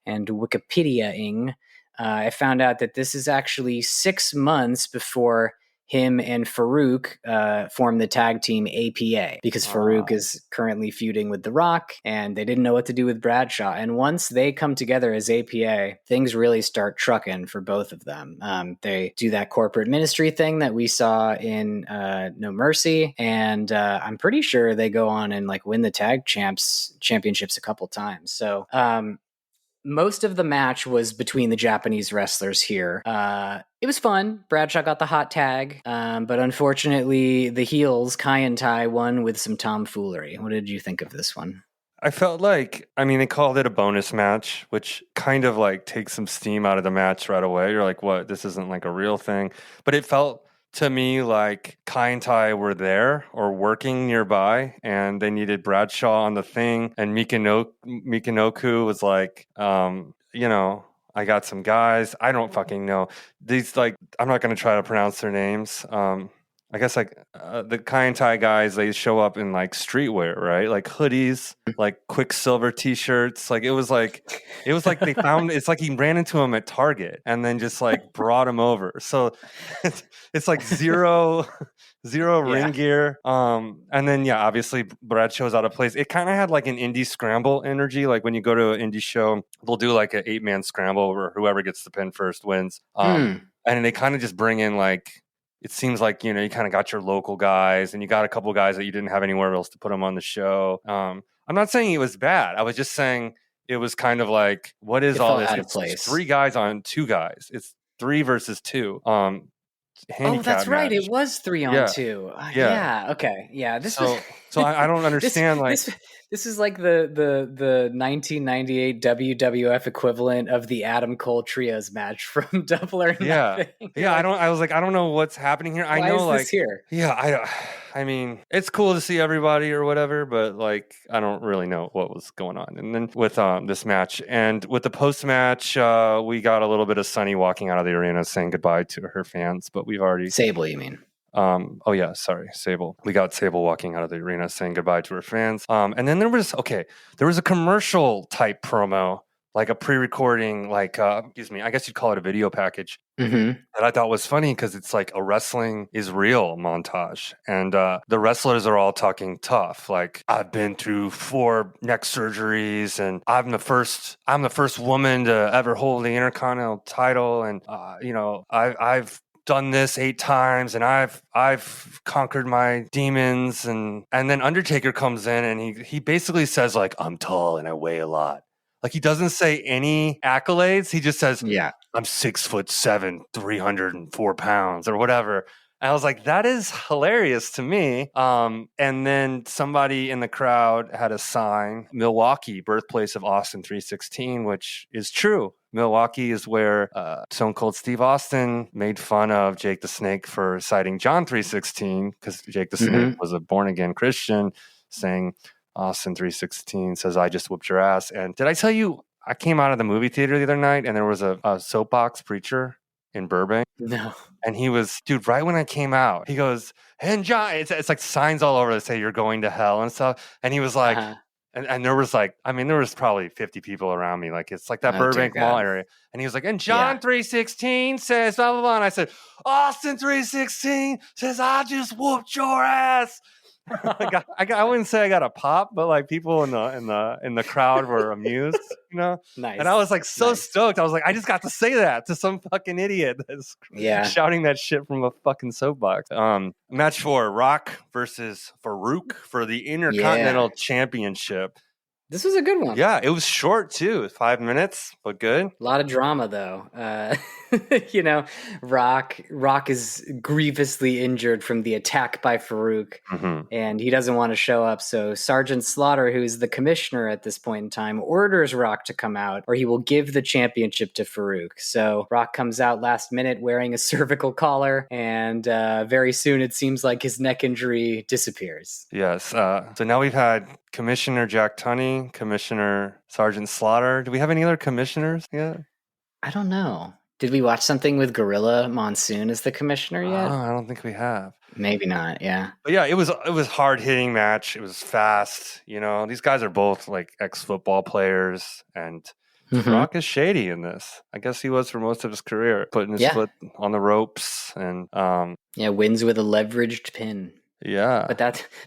and Wikipedia-ing, I found out that this is actually 6 months before him and Farouk formed the tag team APA, because Farouk is currently feuding with The Rock, and they didn't know what to do with Bradshaw. And once they come together as APA, things really start trucking for both of them. They do that corporate ministry thing that we saw in No Mercy, and I'm pretty sure they go on and like win the tag championships a couple times. So most of the match was between the Japanese wrestlers here. It was fun. Bradshaw got the hot tag, but unfortunately, the heels, Kai and Tai, won with some tomfoolery. What did you think of this one? I felt like, they called it a bonus match, which kind of like takes some steam out of the match right away. You're like, what? This isn't like a real thing. But it felt to me like Kai and Tai were there or working nearby, and they needed Bradshaw on the thing. And Michinoku was like, I got some guys. I don't fucking know. These, like, I'm not going to try to pronounce their names. I guess like the Kai and Tai guys, they show up in like streetwear, right? Like hoodies, like Quicksilver t-shirts. Like it was like they found, it's like he ran into him at Target and then just like brought him over. So it's like zero ring gear. And then obviously Bradshaw's out of place. It kind of had like an indie scramble energy. Like when you go to an indie show, they'll do like an 8-man scramble where whoever gets the pin first wins. And they kind of just bring in like, it seems like, you kind of got your local guys and you got a couple guys that you didn't have anywhere else to put them on the show. I'm not saying it was bad. I was just saying it was kind of like, what is all this? It's 3 guys on 2 guys. It's 3 versus 2. handicap Oh, that's right. match. It was 3 on Yeah. 2. Yeah. Yeah. Okay. Yeah. This So, was. so I don't understand. This is like the 1998 WWF equivalent of the Adam Cole trios match from Double or Yeah. Nothing. Yeah, I was like, I don't know what's happening here. I Why know, is like, this here? yeah, I mean, it's cool to see everybody or whatever, but like, I don't really know what was going on. And then with this match and with the post match, we got a little bit of Sunny walking out of the arena saying goodbye to her fans, but we've already Sable, you mean? oh yeah, sorry, Sable. We got Sable walking out of the arena saying goodbye to her fans. And then there was a commercial type promo, like a pre-recording, like excuse me, I guess you'd call it a video package. Mm-hmm. That I thought was funny because it's like a wrestling is real montage, and the wrestlers are all talking tough. Like, I've been through 4 neck surgeries, and I'm the first woman to ever hold the Intercontinental title, and I've done this 8 times, and I've conquered my demons, and then Undertaker comes in, and he basically says like, I'm tall and I weigh a lot. Like, he doesn't say any accolades. He just says, Yeah. I'm 6'7", 304 pounds or whatever. And I was like, that is hilarious to me. And then somebody in the crowd had a sign, Milwaukee, birthplace of Austin 316, which is true. Milwaukee is where Stone Cold Steve Austin made fun of Jake the Snake for citing John 316 because Jake the Snake was a born-again Christian, saying Austin 316 says, I just whooped your ass. And did I tell you, I came out of the movie theater the other night and there was a soapbox preacher in Burbank. No. And he was, dude, right when I came out, he goes, and John, it's like signs all over that say you're going to hell and stuff. And he was like, and there was like, I mean, there was probably 50 people around me. Like, it's like that Burbank Mall area. And he was like, and John 316 says, blah, blah, blah. And I said, Austin 316 says, I just whooped your ass. I wouldn't say I got a pop, but like people in the crowd were amused, you know. Nice. And I was like so stoked. I was like, I just got to say that to some fucking idiot that's shouting that shit from a fucking soapbox. Match 4: Rock versus Farouk for the Intercontinental Championship. This was a good one. Yeah, it was short too, 5 minutes, but good. A lot of drama though. Rock is grievously injured from the attack by Farouk, and he doesn't want to show up. So Sergeant Slaughter, who's the commissioner at this point in time, orders Rock to come out, or he will give the championship to Farouk. So Rock comes out last minute wearing a cervical collar, and very soon it seems like his neck injury disappears. Yes. So now we've had Commissioner Jack Tunney, Commissioner Sergeant Slaughter. Do we have any other commissioners yet? I don't know. Did we watch something with Gorilla Monsoon as the commissioner yet? I don't think we have. Maybe not, yeah. But yeah, it was hard-hitting match. It was fast. You know, these guys are both like ex-football players, and Rock is shady in this. I guess he was for most of his career, putting his foot on the ropes and wins with a leveraged pin. Yeah.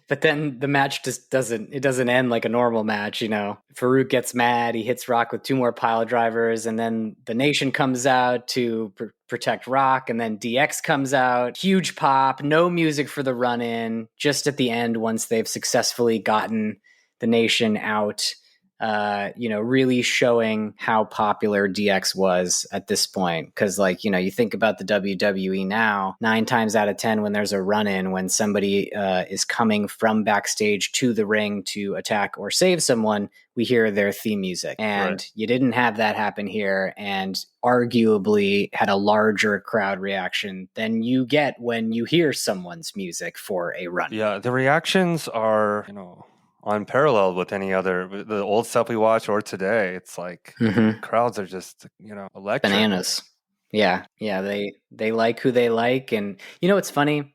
But then the match just doesn't end like a normal match, you know. Farouk gets mad, he hits Rock with 2 more pile drivers, and then the Nation comes out to protect Rock, and then DX comes out. Huge pop, no music for the run-in, just at the end once they've successfully gotten the Nation out. Really showing how popular DX was at this point. Because, you think about the WWE now, 9 times out of 10 when there's a run-in, when somebody is coming from backstage to the ring to attack or save someone, we hear their theme music. And you didn't have that happen here, and arguably had a larger crowd reaction than you get when you hear someone's music for a run. Yeah, the reactions are, unparalleled with any other, the old stuff we watch or today. It's like crowds are just electric. Bananas. Yeah they like who they like, and it's funny,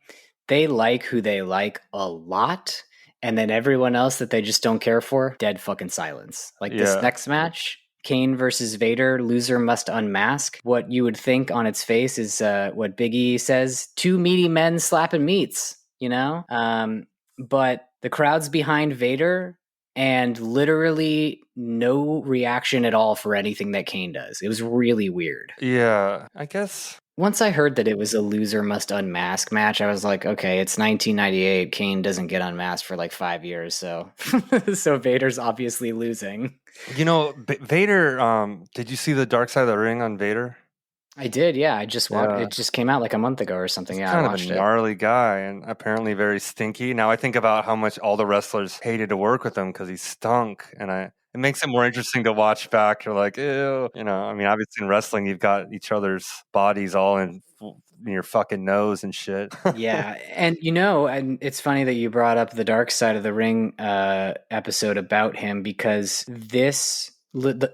they like who they like a lot, and then everyone else that they just don't care for, dead fucking silence. This next match, Kane versus Vader, loser must unmask. What you would think on its face is what Big E says, 2 meaty men slapping meats, but the crowd's behind Vader, and literally no reaction at all for anything that Kane does. It was really weird. Yeah, I guess. Once I heard that it was a loser must unmask match, I was like, okay, it's 1998. Kane doesn't get unmasked for like 5 years, so so Vader's obviously losing. Vader, did you see the Dark Side of the Ring on Vader? I did, yeah. I just watched. Yeah. It just came out like a month ago or something. He's Yeah, I kind of a watched it. gnarly guy and apparently very stinky. Now I think about how much all the wrestlers hated to work with him because he stunk, and it makes it more interesting to watch back. You're like, ew, I mean, obviously in wrestling, you've got each other's bodies all in your fucking nose and shit. Yeah, and and it's funny that you brought up the Dark Side of the Ring episode about him because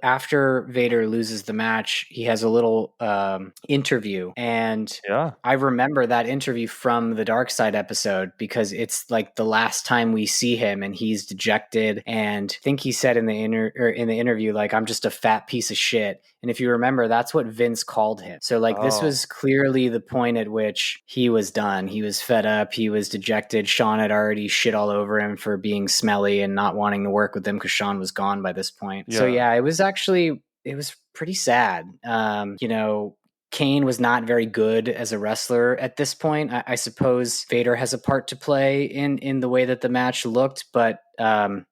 after Vader loses the match, he has a little interview, and Yeah. I remember that interview from the Dark Side episode because it's like the last time we see him, and he's dejected. And I think he said in the interview, like, "I'm just a fat piece of shit." And if you remember, that's what Vince called him. So like this was clearly the point at which he was done. He was fed up. He was dejected. Sean had already shit all over him for being smelly and not wanting to work with him because Sean was gone by this point. So yeah, it was pretty sad. Kane was not very good as a wrestler at this point. I suppose Vader has a part to play in the way that the match looked, but I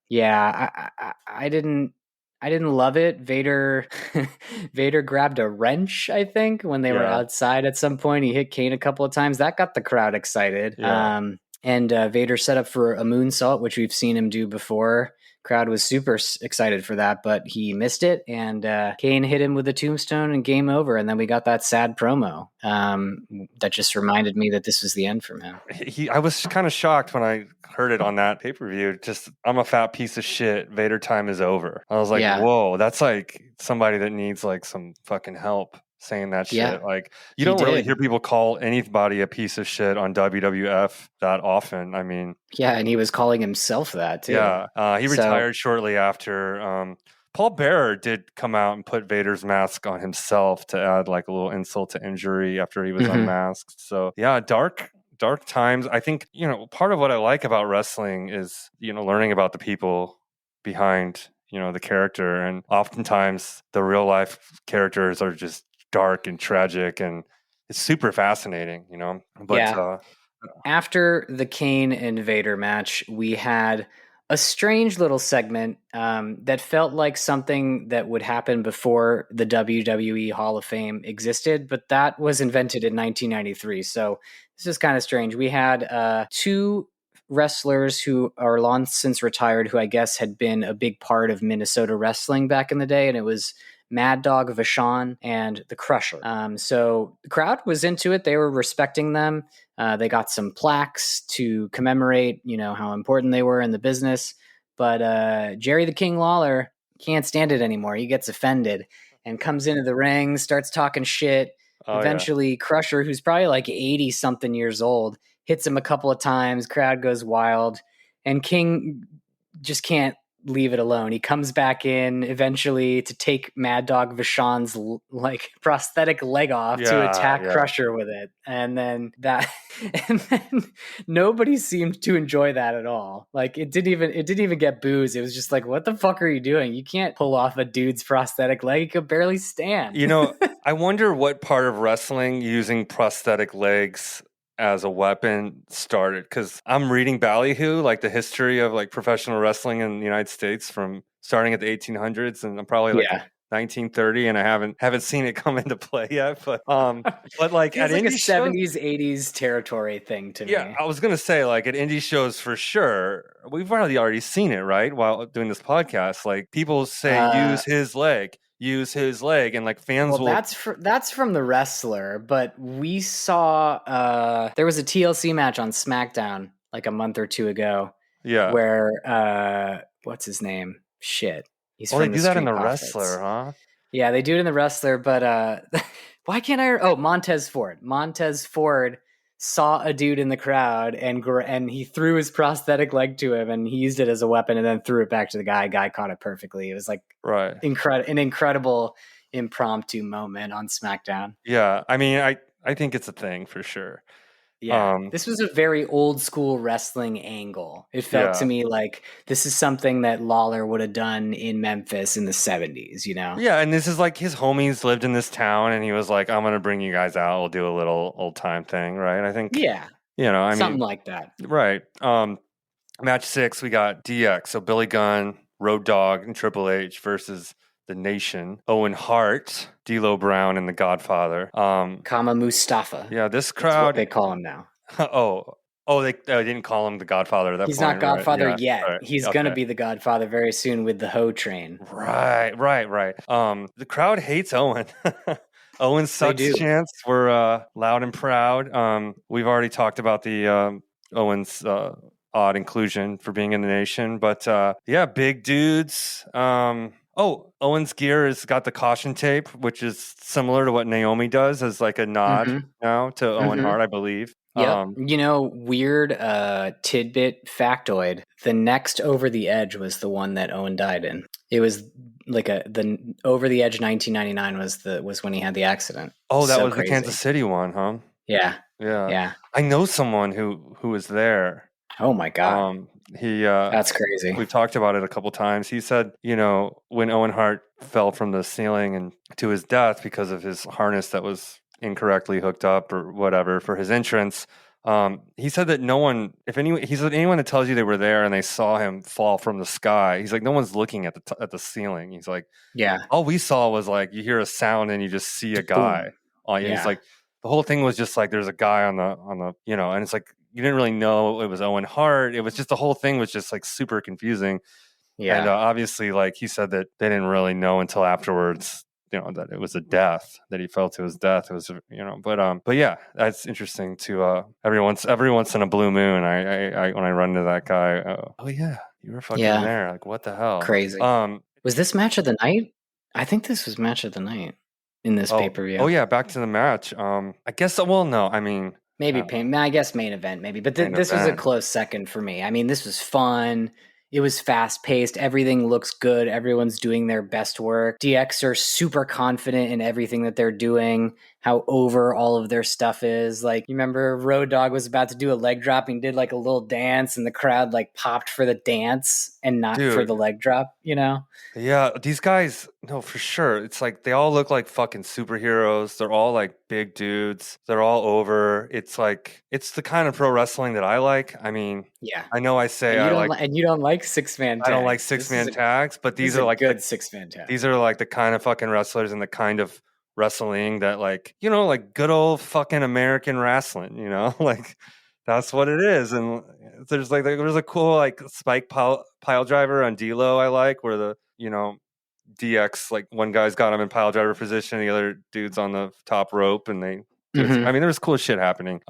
didn't love it. Vader grabbed a wrench, I think, when they were outside at some point. He hit Kane a couple of times. That got the crowd excited. Yeah. And Vader set up for a moonsault, which we've seen him do before. Crowd was super excited for that, but he missed it, and Kane hit him with a tombstone and game over. And then we got that sad promo that just reminded me that this was the end from him. I was kind of shocked when I heard it on that pay-per-view. Just, I'm a fat piece of shit. Vader time is over. I was like, whoa, that's like somebody that needs like some fucking help saying that shit. Yeah, like you don't really hear people call anybody a piece of shit on WWF that often. I mean, yeah, and he was calling himself that too. Yeah, he retired shortly after. Paul Bearer did come out and put Vader's mask on himself to add like a little insult to injury after he was unmasked. So yeah, dark times. I think, part of what I like about wrestling is, learning about the people behind, the character. And oftentimes the real life characters are just dark and tragic, and it's super fascinating, But after the Kane and Vader match, we had a strange little segment that felt like something that would happen before the WWE Hall of Fame existed, but that was invented in 1993. So this is kind of strange. We had two wrestlers who are long since retired, who I guess had been a big part of Minnesota wrestling back in the day, and it was Mad Dog Vachon and the Crusher. So the crowd was into it. They were respecting them. They got some plaques to commemorate, how important they were in the business. But Jerry the King Lawler can't stand it anymore. He gets offended and comes into the ring, starts talking shit. Eventually, Crusher, who's probably like 80-something years old, hits him a couple of times. Crowd goes wild. And King just can't leave it alone. He comes back in eventually to take Mad Dog Vachon's like prosthetic leg off to attack Crusher with it. And then nobody seemed to enjoy that at all. Like it didn't even get boos. It was just like, what the fuck are you doing? You can't pull off a dude's prosthetic leg. He could barely stand. I wonder what part of wrestling using prosthetic legs as a weapon started, because I'm reading Ballyhoo, like the history of like professional wrestling in the United States from starting at the 1800s, and I'm probably like 1930, and I haven't seen it come into play yet. But like at like indie a 70s 80s territory thing to me. Yeah, I was gonna say like at indie shows for sure. We've already seen it, right? While doing this podcast, like people say use his leg, and like fans will. That's from the wrestler, but we saw there was a TLC match on SmackDown like a month or two ago. Yeah, where what's his name? Shit, he's from they do that in the wrestler, huh? Yeah, they do it in the wrestler, but why can't I? Oh, Montez Ford. Montez Ford saw a dude in the crowd and he threw his prosthetic leg to him, and he used it as a weapon and then threw it back to the guy. Guy caught it perfectly. It was like an incredible impromptu moment on SmackDown. Yeah, I mean, I think it's a thing for sure. Yeah, this was a very old school wrestling angle. It felt to me like this is something that Lawler would have done in Memphis in the 70s, Yeah, and this is like his homies lived in this town, and he was like, I'm going to bring you guys out. We'll do a little old time thing, right? I think, something like that. Right. Match 6, we got DX, so Billy Gunn, Road Dogg, and Triple H versus the Nation, Owen Hart, D'Lo Brown, and the Godfather. Comma Mustafa. Yeah, this That's what crowd. they call him now. They didn't call him the Godfather at that He's point. not Godfather right? yet. Right. He's Okay. gonna be the Godfather very soon with the Ho Train. Right. The crowd hates Owen. Owen sucks do. chants were loud and proud. We've already talked about the Owen's odd inclusion for being in the Nation, but big dudes. Owen's gear has got the caution tape, which is similar to what Naomi does as like a nod now to Owen Hart, I believe. Yep. Weird tidbit factoid. The next Over the Edge was the one that Owen died in. It was like the Over the Edge 1999 was when he had the accident. Oh, that so was crazy. The Kansas City one, huh? Yeah. I know someone who was there. Oh my God. That's crazy. We've talked about it a couple times. He said, when Owen Hart fell from the ceiling and to his death because of his harness that was incorrectly hooked up or whatever for his entrance. He said that anyone that tells you they were there and they saw him fall from the sky, he's like, no one's looking at the ceiling. He's like, all we saw was like, you hear a sound and you just see a guy. He's like, the whole thing was just like, there's a guy on the, and it's like, you didn't really know it was Owen Hart. It was just, the whole thing was just like super confusing. Yeah. And obviously, like he said that they didn't really know until afterwards, that it was a death, that he fell to his death. It was, but yeah, that's interesting to every once in a blue moon. I when I run into that guy, oh yeah, you were fucking there. Like, what the hell? Crazy. Was this match of the night? I think this was match of the night in this pay-per-view. Oh yeah, back to the match. I guess. Well, no, I mean, maybe I guess main event, maybe. But this was a close second for me. I mean, this was fun. It was fast-paced. Everything looks good. Everyone's doing their best work. DX are super confident in everything that they're doing, how over all of their stuff is. Like, you remember Road Dogg was about to do a leg drop and did like a little dance, and the crowd like popped for the dance and not for the leg drop, Yeah, these guys, no, for sure. It's like they all look like fucking superheroes. They're all like big dudes. They're all over. It's like, it's the kind of pro wrestling that I like. I mean, I know I say and you don't like 6-man tags. I don't like 6-man tags, but these are like good 6-man tags. These are like the kind of fucking wrestlers and the kind of wrestling that like, like good old fucking American wrestling, like that's what it is. And there's a cool like spike pile driver on D'Lo I like, where the DX, like one guy's got him in pile driver position, the other dude's on the top rope, and I mean, there was cool shit happening.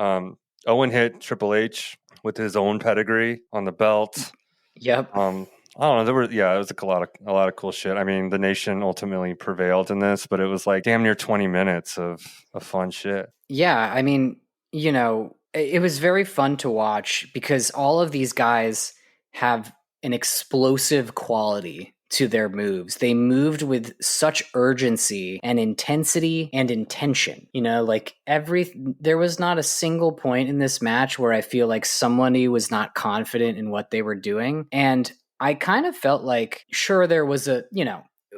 Owen hit Triple H with his own pedigree on the belt. Yep. I don't know. It was like a lot of cool shit. I mean, the Nation ultimately prevailed in this, but it was like damn near 20 minutes of fun shit. Yeah, I mean, it was very fun to watch because all of these guys have an explosive quality to their moves. They moved with such urgency and intensity and intention. There was not a single point in this match where I feel like somebody was not confident in what they were doing. And I kind of felt like, sure, there was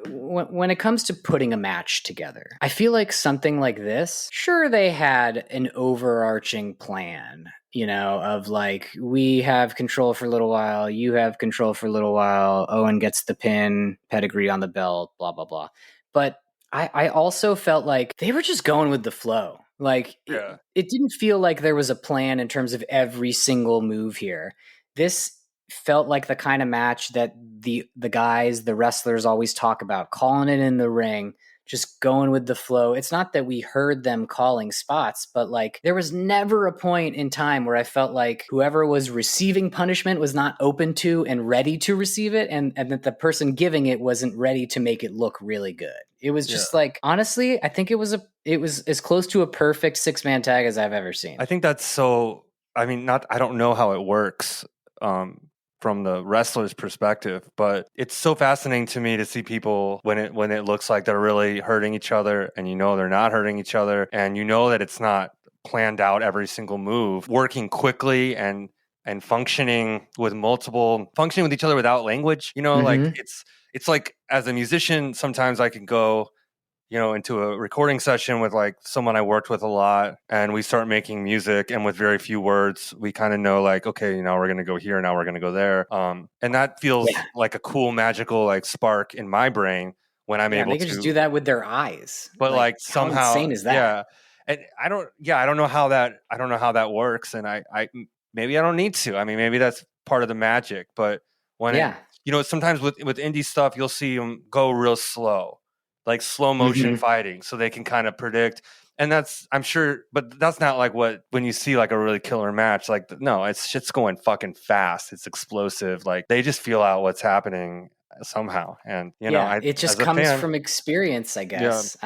when it comes to putting a match together, I feel like something like this, sure, they had an overarching plan, of like, we have control for a little while, you have control for a little while, Owen gets the pin, pedigree on the belt, blah, blah, blah. But I also felt like they were just going with the flow. Like, it didn't feel like there was a plan in terms of every single move here. This felt like the kind of match that the guys, the wrestlers always talk about, calling it in the ring, just going with the flow. It's not that we heard them calling spots, but like there was never a point in time where I felt like whoever was receiving punishment was not open to and ready to receive it, and that the person giving it wasn't ready to make it look really good. It was just like, honestly, I think it was as close to a perfect 6-man tag as I've ever seen. I think that's so, I mean, I don't know how it works from the wrestler's perspective, but it's so fascinating to me to see people when it looks like they're really hurting each other, and they're not hurting each other, and that it's not planned out every single move, working quickly and functioning with each other without language. Like it's like, as a musician, sometimes I can go into a recording session with like someone I worked with a lot, and we start making music, and with very few words, we kind of know like, okay, now we're going to go here, now we're going to go there. And that feels like a cool, magical like spark in my brain when I'm able they can to just do that with their eyes. but like how somehow insane is that? Yeah. And I don't know how that works. And I maybe I don't need to. I mean, maybe that's part of the magic, but when sometimes with indie stuff, you'll see them go real slow, like slow motion fighting, so they can kind of predict. And that's, I'm sure, but that's not like when you see like a really killer match, like, no, it's shit's going fucking fast. It's explosive. Like they just feel out what's happening somehow. And, it just comes from experience, I guess.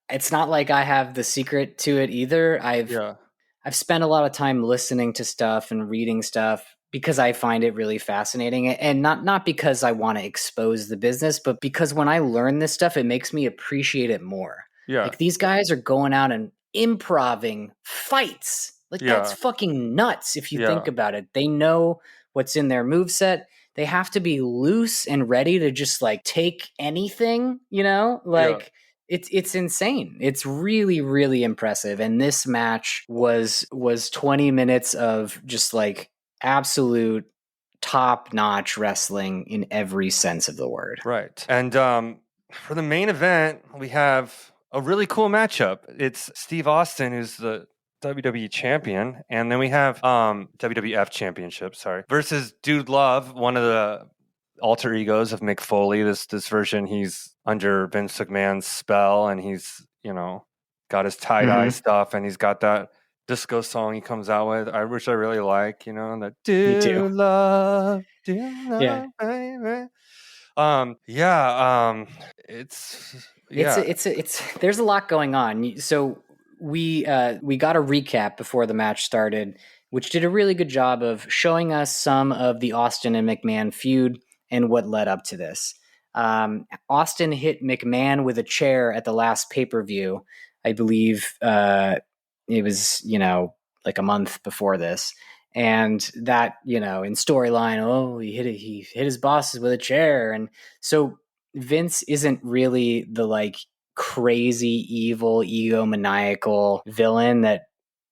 It's not like I have the secret to it either. I've spent a lot of time listening to stuff and reading stuff because I find it really fascinating, and not because I want to expose the business, but because when I learn this stuff, it makes me appreciate it more. Yeah. Like these guys are going out and improving fights. Like that's fucking nuts if you think about it. They know what's in their moveset. They have to be loose and ready to just like take anything, It's insane. It's really, really impressive. And this match was 20 minutes of just like absolute top-notch wrestling in every sense of the word. Right. And for the main event, we have a really cool matchup. It's Steve Austin, who's the WWE champion, and then we have WWF championship, versus Dude Love, one of the alter egos of Mick Foley. This version, he's under Vince McMahon's spell, and he's got his tie-dye stuff, and he's got that disco song he comes out with, which I really like, that Dude Love, baby. It's there's a lot going on. So we got a recap before the match started, which did a really good job of showing us some of the Austin and McMahon feud and what led up to this. Austin hit McMahon with a chair at the last pay-per-view. I believe it was, like a month before this. And that, in storyline, he hit his bosses with a chair. And so Vince isn't really the like crazy, evil, egomaniacal villain that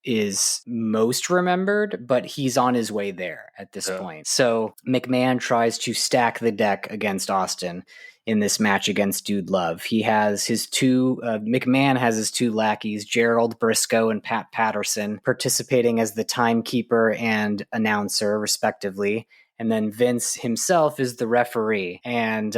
is most remembered, but he's on his way there at this point. So McMahon tries to stack the deck against Austin in this match against Dude Love. He has McMahon has his two lackeys, Gerald Briscoe and Pat Patterson, participating as the timekeeper and announcer, respectively. And then Vince himself is the referee. And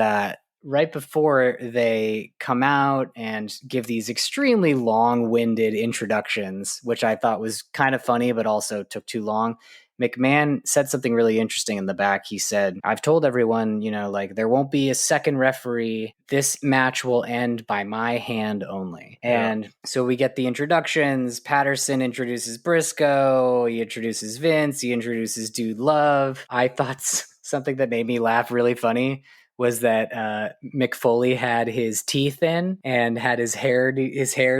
right before they come out and give these extremely long-winded introductions, which I thought was kind of funny, but also took too long, McMahon said something really interesting in the back. He said, I've told everyone, there won't be a second referee. This match will end by my hand only. And so we get the introductions. Patterson introduces Briscoe. He introduces Vince. He introduces Dude Love. I thought something that made me laugh really funny was that Mick Foley had his teeth in and had his hair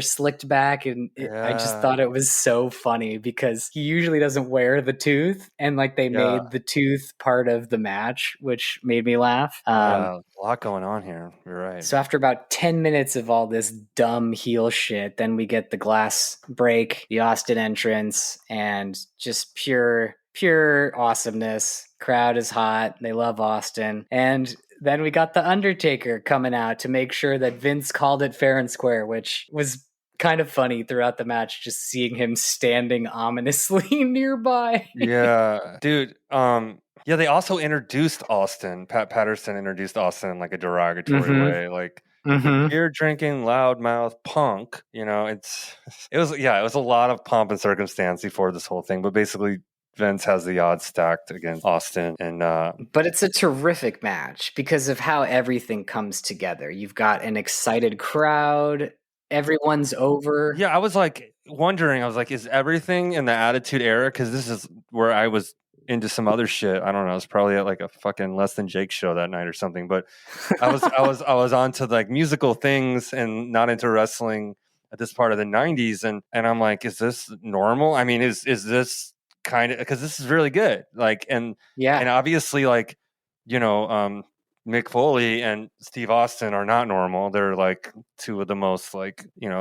slicked back, and I just thought it was so funny because he usually doesn't wear the tooth, and like they made the tooth part of the match, which made me laugh. A lot going on here. You're right. So after about 10 minutes of all this dumb heel shit, then we get the glass break, the Austin entrance, and just pure awesomeness. Crowd is hot. They love Austin. And then we got The Undertaker coming out to make sure that Vince called it fair and square, which was kind of funny throughout the match, just seeing him standing ominously nearby. Yeah, dude. They also introduced Austin. Pat Patterson introduced Austin in like a derogatory way, like beer drinking, loudmouth punk. It was a lot of pomp and circumstance before this whole thing, but basically Vince has the odds stacked against Austin, and but it's a terrific match because of how everything comes together. You've got an excited crowd, everyone's over. I was like wondering, is everything in the Attitude Era? Because this is where I was into some other shit. I don't know. I was probably at like a fucking Less Than Jake show that night or something. But I was onto like musical things and not into wrestling at this part of the 90s, and I'm like, is this normal? I mean, is this kind of, because this is really good, and obviously Mick Foley and Steve Austin are not normal. They're like two of the most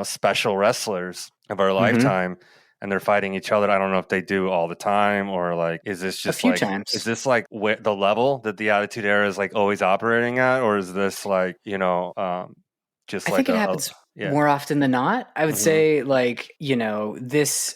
special wrestlers of our lifetime, and they're fighting each other. I don't know if they do all the time or is this just a few times? Is this the level that the Attitude Era is always operating at, or is this just I like think it happens yeah. more often than not. I would Mhm. say, like, this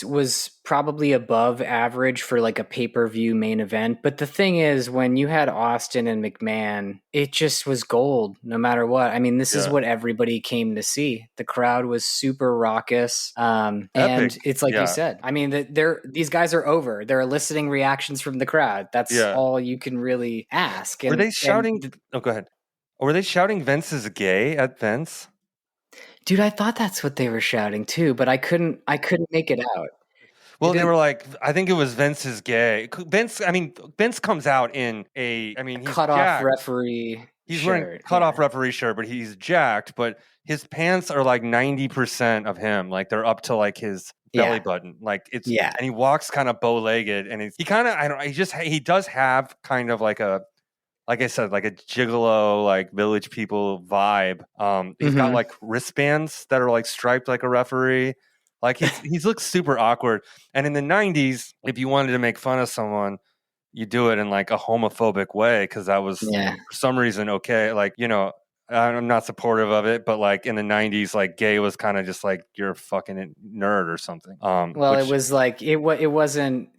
was probably above average for like a pay-per-view main event. But the thing is, when you had Austin and McMahon, it just was gold no matter what. I mean, this is Yeah. what everybody came to see. The crowd was super raucous. Epic. And it's like you Yeah. said. I mean, these guys are over. They're eliciting reactions from the crowd. That's Yeah. all you can really ask. Were they shouting? Oh, go ahead. Were they shouting Vince is gay at Vince? Dude, I thought that's what they were shouting too, but I couldn't make it out. Well, they were like, I think it was Vince is gay. Vince, I mean, Vince comes out in he's cut off jacked. referee He's shirt. wearing cut off referee shirt, but he's jacked. But his pants are like 90% of him. Like they're up to like his belly button. Like it's and he walks kind of bow legged, and he kind of he does have kind of like a, like I said, like a gigolo, like Village People vibe. He's got like wristbands that are like striped like a referee. Like he's looks super awkward. And in the 90s, if you wanted to make fun of someone, you do it in like a homophobic way, because that was for some reason okay. Like, I'm not supportive of it, but like in the 90s, like gay was kind of just like you're a fucking nerd or something. It was like it wasn't.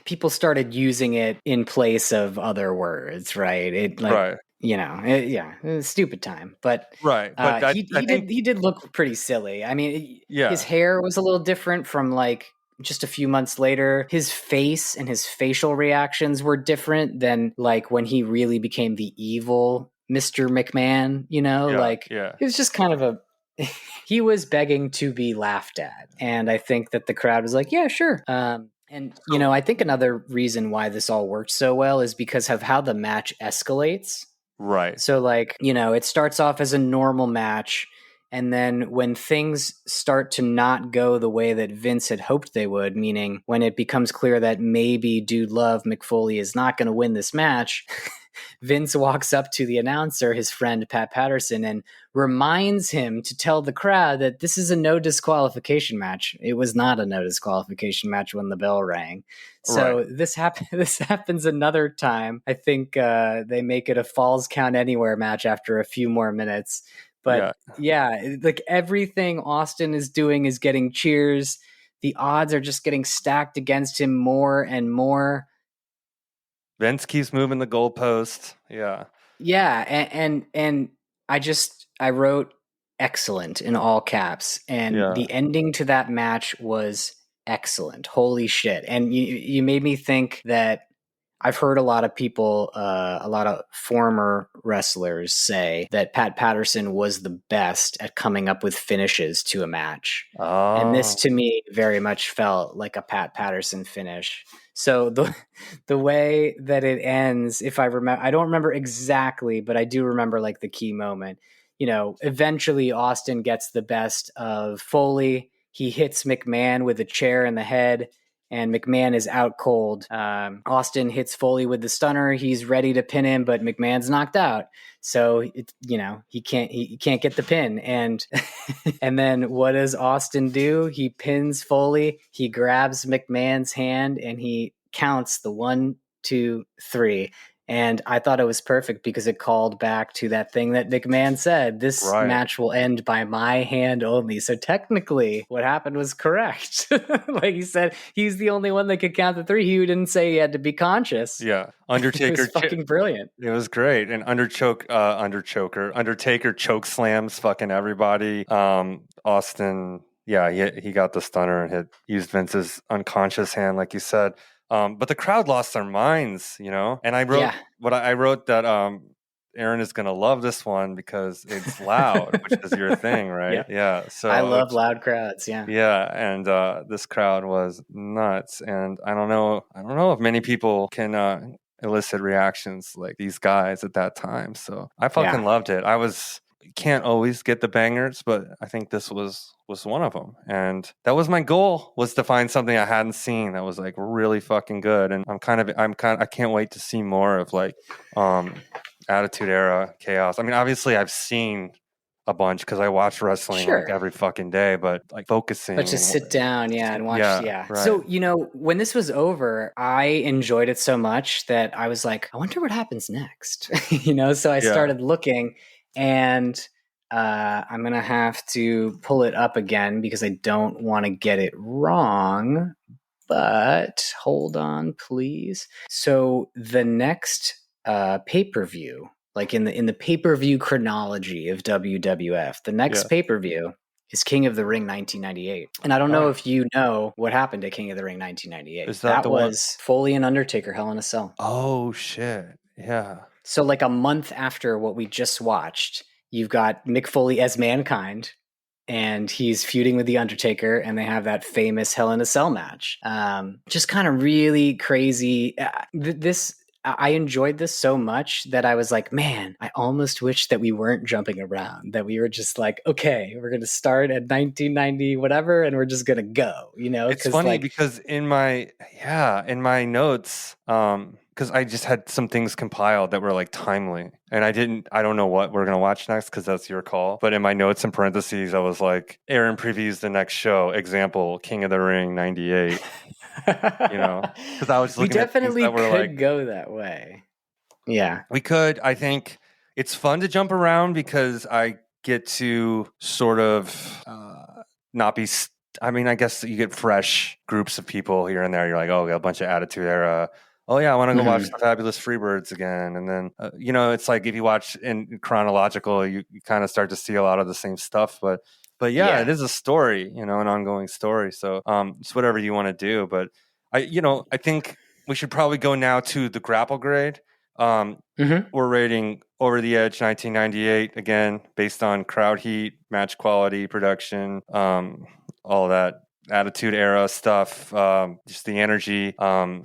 People started using it in place of other words, right? It like it was a stupid time, but he did look pretty silly. I mean, his hair was a little different from like just a few months later. His face and his facial reactions were different than like when he really became the evil Mr. McMahon, it was just kind of he was begging to be laughed at. And I think that the crowd was like, yeah, sure. I think another reason why this all worked so well is because of how the match escalates. Right. So it starts off as a normal match. And then when things start to not go the way that Vince had hoped they would, meaning when it becomes clear that maybe Dude Love McFoley is not going to win this match, Vince walks up to the announcer, his friend Pat Patterson, and reminds him to tell the crowd that this is a no disqualification match. It was not a no disqualification match when the bell rang. So this happens another time. I think they make it a Falls Count Anywhere match after a few more minutes. But like everything Austin is doing is getting cheers. The odds are just getting stacked against him more and more. Vince keeps moving the goalpost. Yeah. Yeah. And I wrote excellent in all caps. And the ending to that match was excellent. Holy shit. And you made me think that I've heard a lot of people, a lot of former wrestlers say that Pat Patterson was the best at coming up with finishes to a match. Oh. And this to me very much felt like a Pat Patterson finish. So the way that it ends, if I remember, I don't remember exactly, but I do remember like the key moment. Eventually Austin gets the best of Foley. He hits McMahon with a chair in the head, and McMahon is out cold. Austin hits Foley with the stunner. He's ready to pin him, but McMahon's knocked out. So he can't get the pin. And and then what does Austin do? He pins Foley. He grabs McMahon's hand and he counts the 1, 2, 3. And I thought it was perfect because it called back to that thing that McMahon said. This match will end by my hand only. So technically what happened was correct. Like he said, he's the only one that could count the 3. He didn't say he had to be conscious. Yeah. Undertaker. It was fucking brilliant. It was great. And Undertaker choke slams fucking everybody. Austin, he got the stunner and used Vince's unconscious hand, like you said. But the crowd lost their minds, and I wrote I wrote that Aaron is going to love this one because it's loud, which is your thing, right? Yeah. So I love loud crowds. Yeah. Yeah. And this crowd was nuts. And I don't know if many people can elicit reactions like these guys at that time. So I fucking loved it. Can't always get the bangers, but I think this was one of them. And that was my goal, was to find something I hadn't seen that was like really fucking good. And I can't wait to see more of like Attitude Era chaos. I mean, obviously I've seen a bunch because I watch wrestling like every fucking day, but like focusing. But just sit down, and watch. Yeah. Right. So, when this was over, I enjoyed it so much that I was like, I wonder what happens next. So I started looking. And I'm going to have to pull it up again because I don't want to get it wrong. But hold on, please. So the next pay-per-view, like in the pay-per-view chronology of WWF, the next pay-per-view is King of the Ring 1998. And I don't know if you know what happened at King of the Ring 1998. Is that the one? Was Foley and Undertaker Hell in a Cell. Oh, shit. Yeah. So like a month after what we just watched, you've got Mick Foley as Mankind, and he's feuding with The Undertaker, and they have that famous Hell in a Cell match. Just kind of really crazy. I enjoyed this so much that I was like, man, I almost wish that we weren't jumping around, that we were just like, okay, we're going to start at 1990, whatever, and we're just going to go, you know? It's funny because in my notes, because I just had some things compiled that were like timely, and I don't know what we're going to watch next because that's your call. But in my notes in parentheses, I was like, Aaron previews the next show. Example, King of the Ring 98. Because I was looking at things that were like, go that way. Yeah, we could. I think it's fun to jump around because I get to sort of not be. I guess you get fresh groups of people here and there. You're like, oh, we got a bunch of Attitude Era. Oh yeah, I want to go watch the Fabulous Freebirds again. And then it's like if you watch in chronological, you kind of start to see a lot of the same stuff. But yeah, it is a story, an ongoing story. So it's whatever you want to do. But I think we should probably go now to the grapple grade. We're rating Over the Edge 1998 again, based on crowd heat, match quality, production, all that Attitude Era stuff, just the energy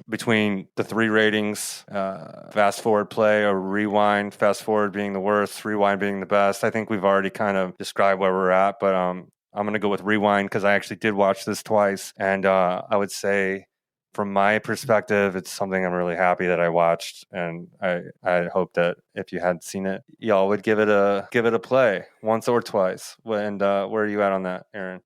between the three ratings, fast forward play or rewind, fast forward being the worst, rewind being the best. I think we've already kind of described where we're at, but I'm going to go with rewind because I actually did watch this twice, and I would say from my perspective, it's something I'm really happy that I watched, and I hope that if you hadn't seen it, y'all would give it a play once or twice. And where are you at on that, Aaron?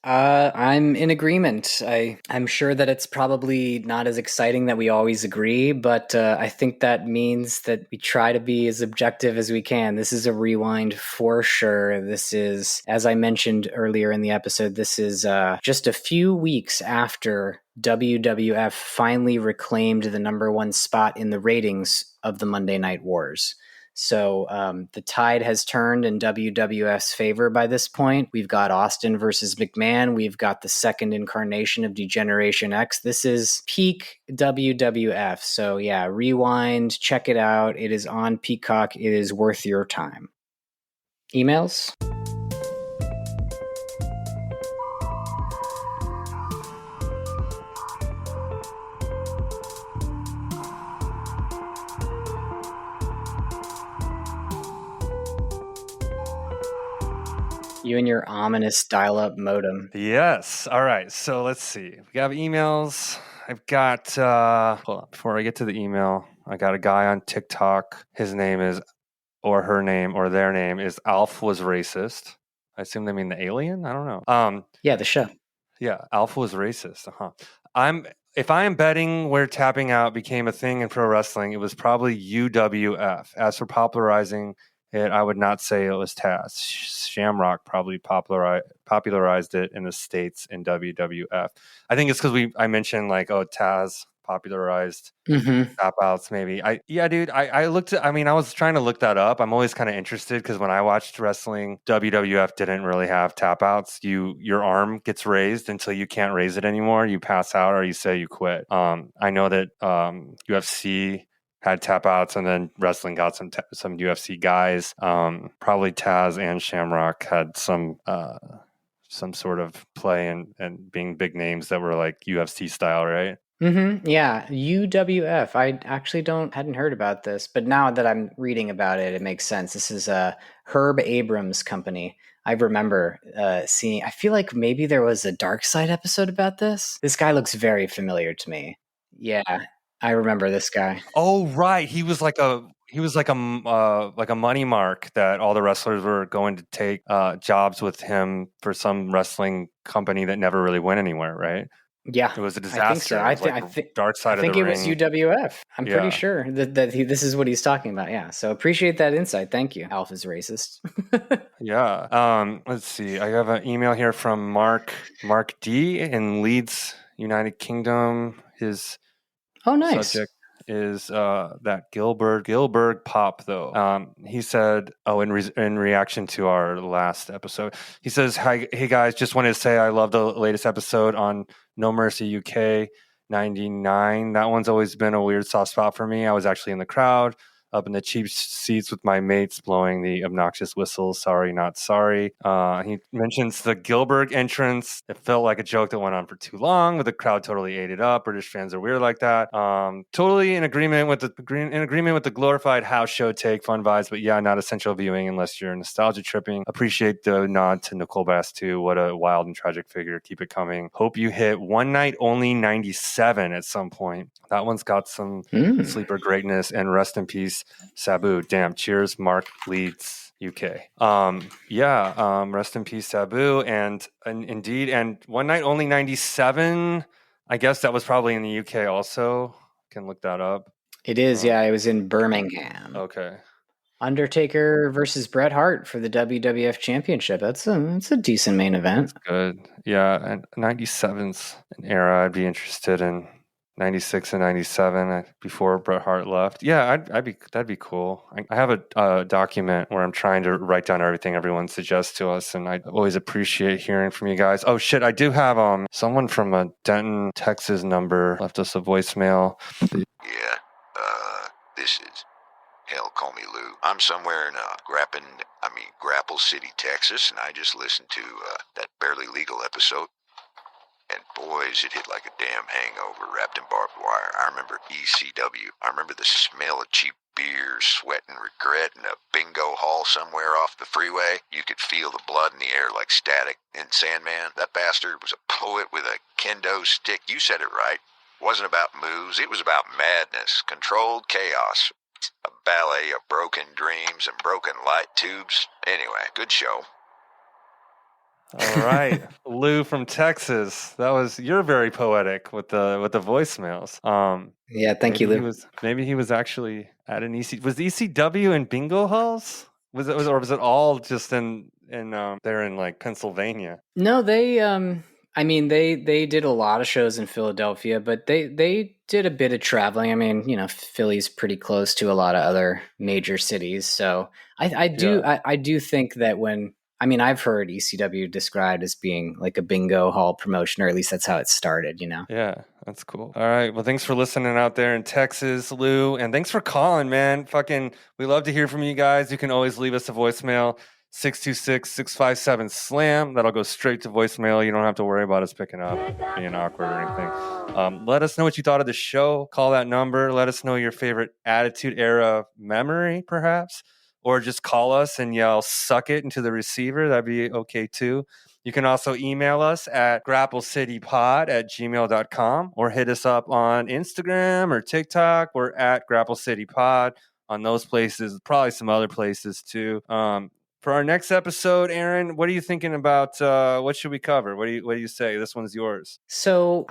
I'm in agreement. I'm sure that it's probably not as exciting that we always agree, but I think that means that we try to be as objective as we can. This is a rewind for sure. This is, as I mentioned earlier in the episode, this is just a few weeks after WWF finally reclaimed the number one spot in the ratings of the Monday Night Wars. So the tide has turned in WWF's favor by this point. We've got Austin versus McMahon. We've got the second incarnation of Degeneration X. This is peak WWF. So yeah, rewind, check it out. It is on Peacock. It is worth your time. Emails? You and your ominous dial-up modem. Yes. All right. So let's see. We have emails. I've got, hold on. Before I get to the email, I got a guy on TikTok. His name is, or her name, or their name is Alf Was Racist. I assume they mean the alien? I don't know. Yeah, the show. Yeah, Alf Was Racist. If I am betting where tapping out became a thing in pro wrestling, it was probably UWF. As for popularizing it, I would not say it was Taz. Shamrock probably popularized it in the States in WWF. I think it's because I mentioned Taz popularized tap outs maybe. Dude, I looked at, I was trying to look that up. I'm always kind of interested because when I watched wrestling, WWF didn't really have tap outs. Your arm gets raised until you can't raise it anymore. You pass out or you say you quit. I know that UFC had tap outs, and then wrestling got some UFC guys. Probably Taz and Shamrock had some sort of play and being big names that were like UFC style, right? Yeah, UWF. I actually hadn't heard about this, but now that I'm reading about it, it makes sense. This is Herb Abrams' company. I remember seeing. I feel like maybe there was a Dark Side episode about this. This guy looks very familiar to me. Yeah. I remember this guy. Oh, right. He was like a money mark that all the wrestlers were going to take jobs with him for some wrestling company that never really went anywhere, right? Yeah, It was a I think so. disaster. It was like the dark side I of think the it was ring. UWF. I'm pretty Yeah. sure this is what he's talking about. Yeah. So appreciate that insight. Thank you. Alpha's racist. Yeah. Let's see. I have an email here from Mark D in Leeds, United Kingdom. His Oh, nice. subject is that Gilbert pop though. He said, in reaction to our last episode, he says, "Hi, hey guys, just wanted to say I love the latest episode on No Mercy UK 99. That one's always been a weird soft spot for me. I was actually in the crowd, up in the cheap seats with my mates blowing the obnoxious whistles. Sorry, not sorry." He mentions the Gilbert entrance. It felt like a joke that went on for too long, but the crowd totally ate it up. British fans are weird like that. Totally in agreement with the glorified house show take, fun vibes, but yeah, not essential viewing unless you're nostalgia tripping. Appreciate the nod to Nicole Bass too. What a wild and tragic figure. Keep it coming. Hope you hit One Night Only 97 at some point. That one's got some sleeper greatness, and rest in peace, Sabu. Damn. Cheers, Mark Leeds, UK. Rest in peace, Sabu. And indeed, and One Night Only 97. I guess that was probably in the UK also. Can look that up. It is. Yeah, it was in Birmingham. Okay. Undertaker versus Bret Hart for the WWF Championship. That's a decent main event. Good. Yeah, and 97's an era I'd be interested in. 96 and 97 before Bret Hart left. Yeah, that'd be cool. I have a document where I'm trying to write down everything everyone suggests to us, and I always appreciate hearing from you guys. Oh shit, I do have someone from a Denton, Texas number left us a voicemail. Yeah, this is, hell, call me Lou. I'm somewhere in Grapple City, Texas, and I just listened to that Barely Legal episode. And boys, it hit like a damn hangover wrapped in barbed wire. I remember ECW. I remember the smell of cheap beer, sweat, and regret in a bingo hall somewhere off the freeway. You could feel the blood in the air like static. And Sandman, that bastard was a poet with a kendo stick. You said it right. It wasn't about moves. It was about madness, controlled chaos. A ballet of broken dreams and broken light tubes. Anyway, good show. All right, Lou from Texas. You're very poetic with the voicemails. Yeah, thank you, Lou. Maybe he was actually at an Was the ECW in bingo halls? Was it all just in there in like Pennsylvania? No, they they did a lot of shows in Philadelphia, but they did a bit of traveling. I mean, Philly's pretty close to a lot of other major cities, so I do think that when I've heard ECW described as being like a bingo hall promotion, or at least that's how it started, Yeah, that's cool. All right. Well, thanks for listening out there in Texas, Lou. And thanks for calling, man. We love to hear from you guys. You can always leave us a voicemail, 626-657-SLAM. That'll go straight to voicemail. You don't have to worry about us picking up, being awkward or anything. Let us know what you thought of the show. Call that number. Let us know your favorite Attitude Era memory, perhaps. Or just call us and yell, "Suck it," into the receiver. That'd be okay too. You can also email us at grapplecitypod@gmail.com or hit us up on Instagram or TikTok. We're at grapplecitypod on those places, probably some other places too. For our next episode, Aaron, what are you thinking about? What should we cover? What do you say? This one's yours. So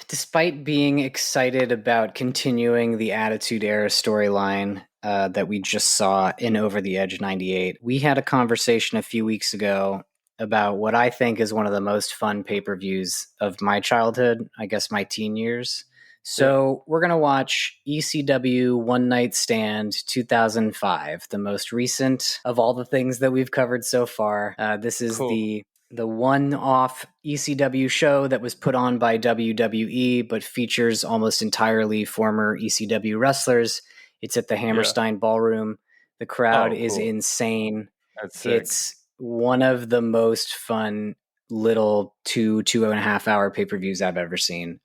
despite being excited about continuing the Attitude Era storyline that we just saw in Over the Edge 98, we had a conversation a few weeks ago about what I think is one of the most fun pay-per-views of my childhood, I guess my teen years. So we're going to watch ECW One Night Stand 2005, the most recent of all the things that we've covered so far. This is the one-off ECW show that was put on by WWE, but features almost entirely former ECW wrestlers. It's at the Hammerstein Ballroom. The crowd is insane. That's sick. It's one of the most fun little 2.5 hour pay-per-views I've ever seen.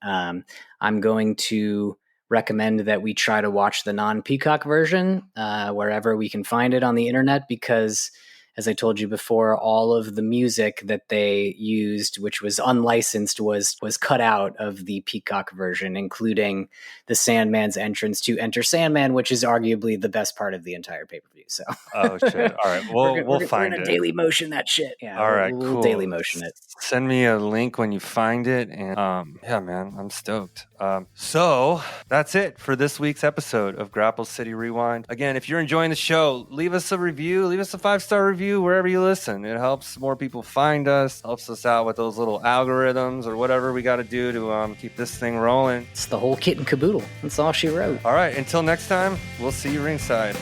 I'm going to recommend that we try to watch the non-Peacock version wherever we can find it on the internet, because as I told you before, all of the music that they used, which was unlicensed, was cut out of the Peacock version, including the Sandman's entrance to Enter Sandman, which is arguably the best part of the entire pay-per-view. So, oh shit! All right, we'll find we're it. gonna Daily Motion that shit. Yeah, All right, we'll cool. Daily Motion it. Send me a link when you find it, and yeah, man, I'm stoked. So that's it for this week's episode of Grapple City Rewind. Again, if you're enjoying the show, leave us a review, leave us a 5-star review wherever you listen. It helps more people find us, helps us out with those little algorithms or whatever we got to do to keep this thing rolling. It's the whole kit and caboodle. That's all she wrote. All right, until next time, we'll see you ringside.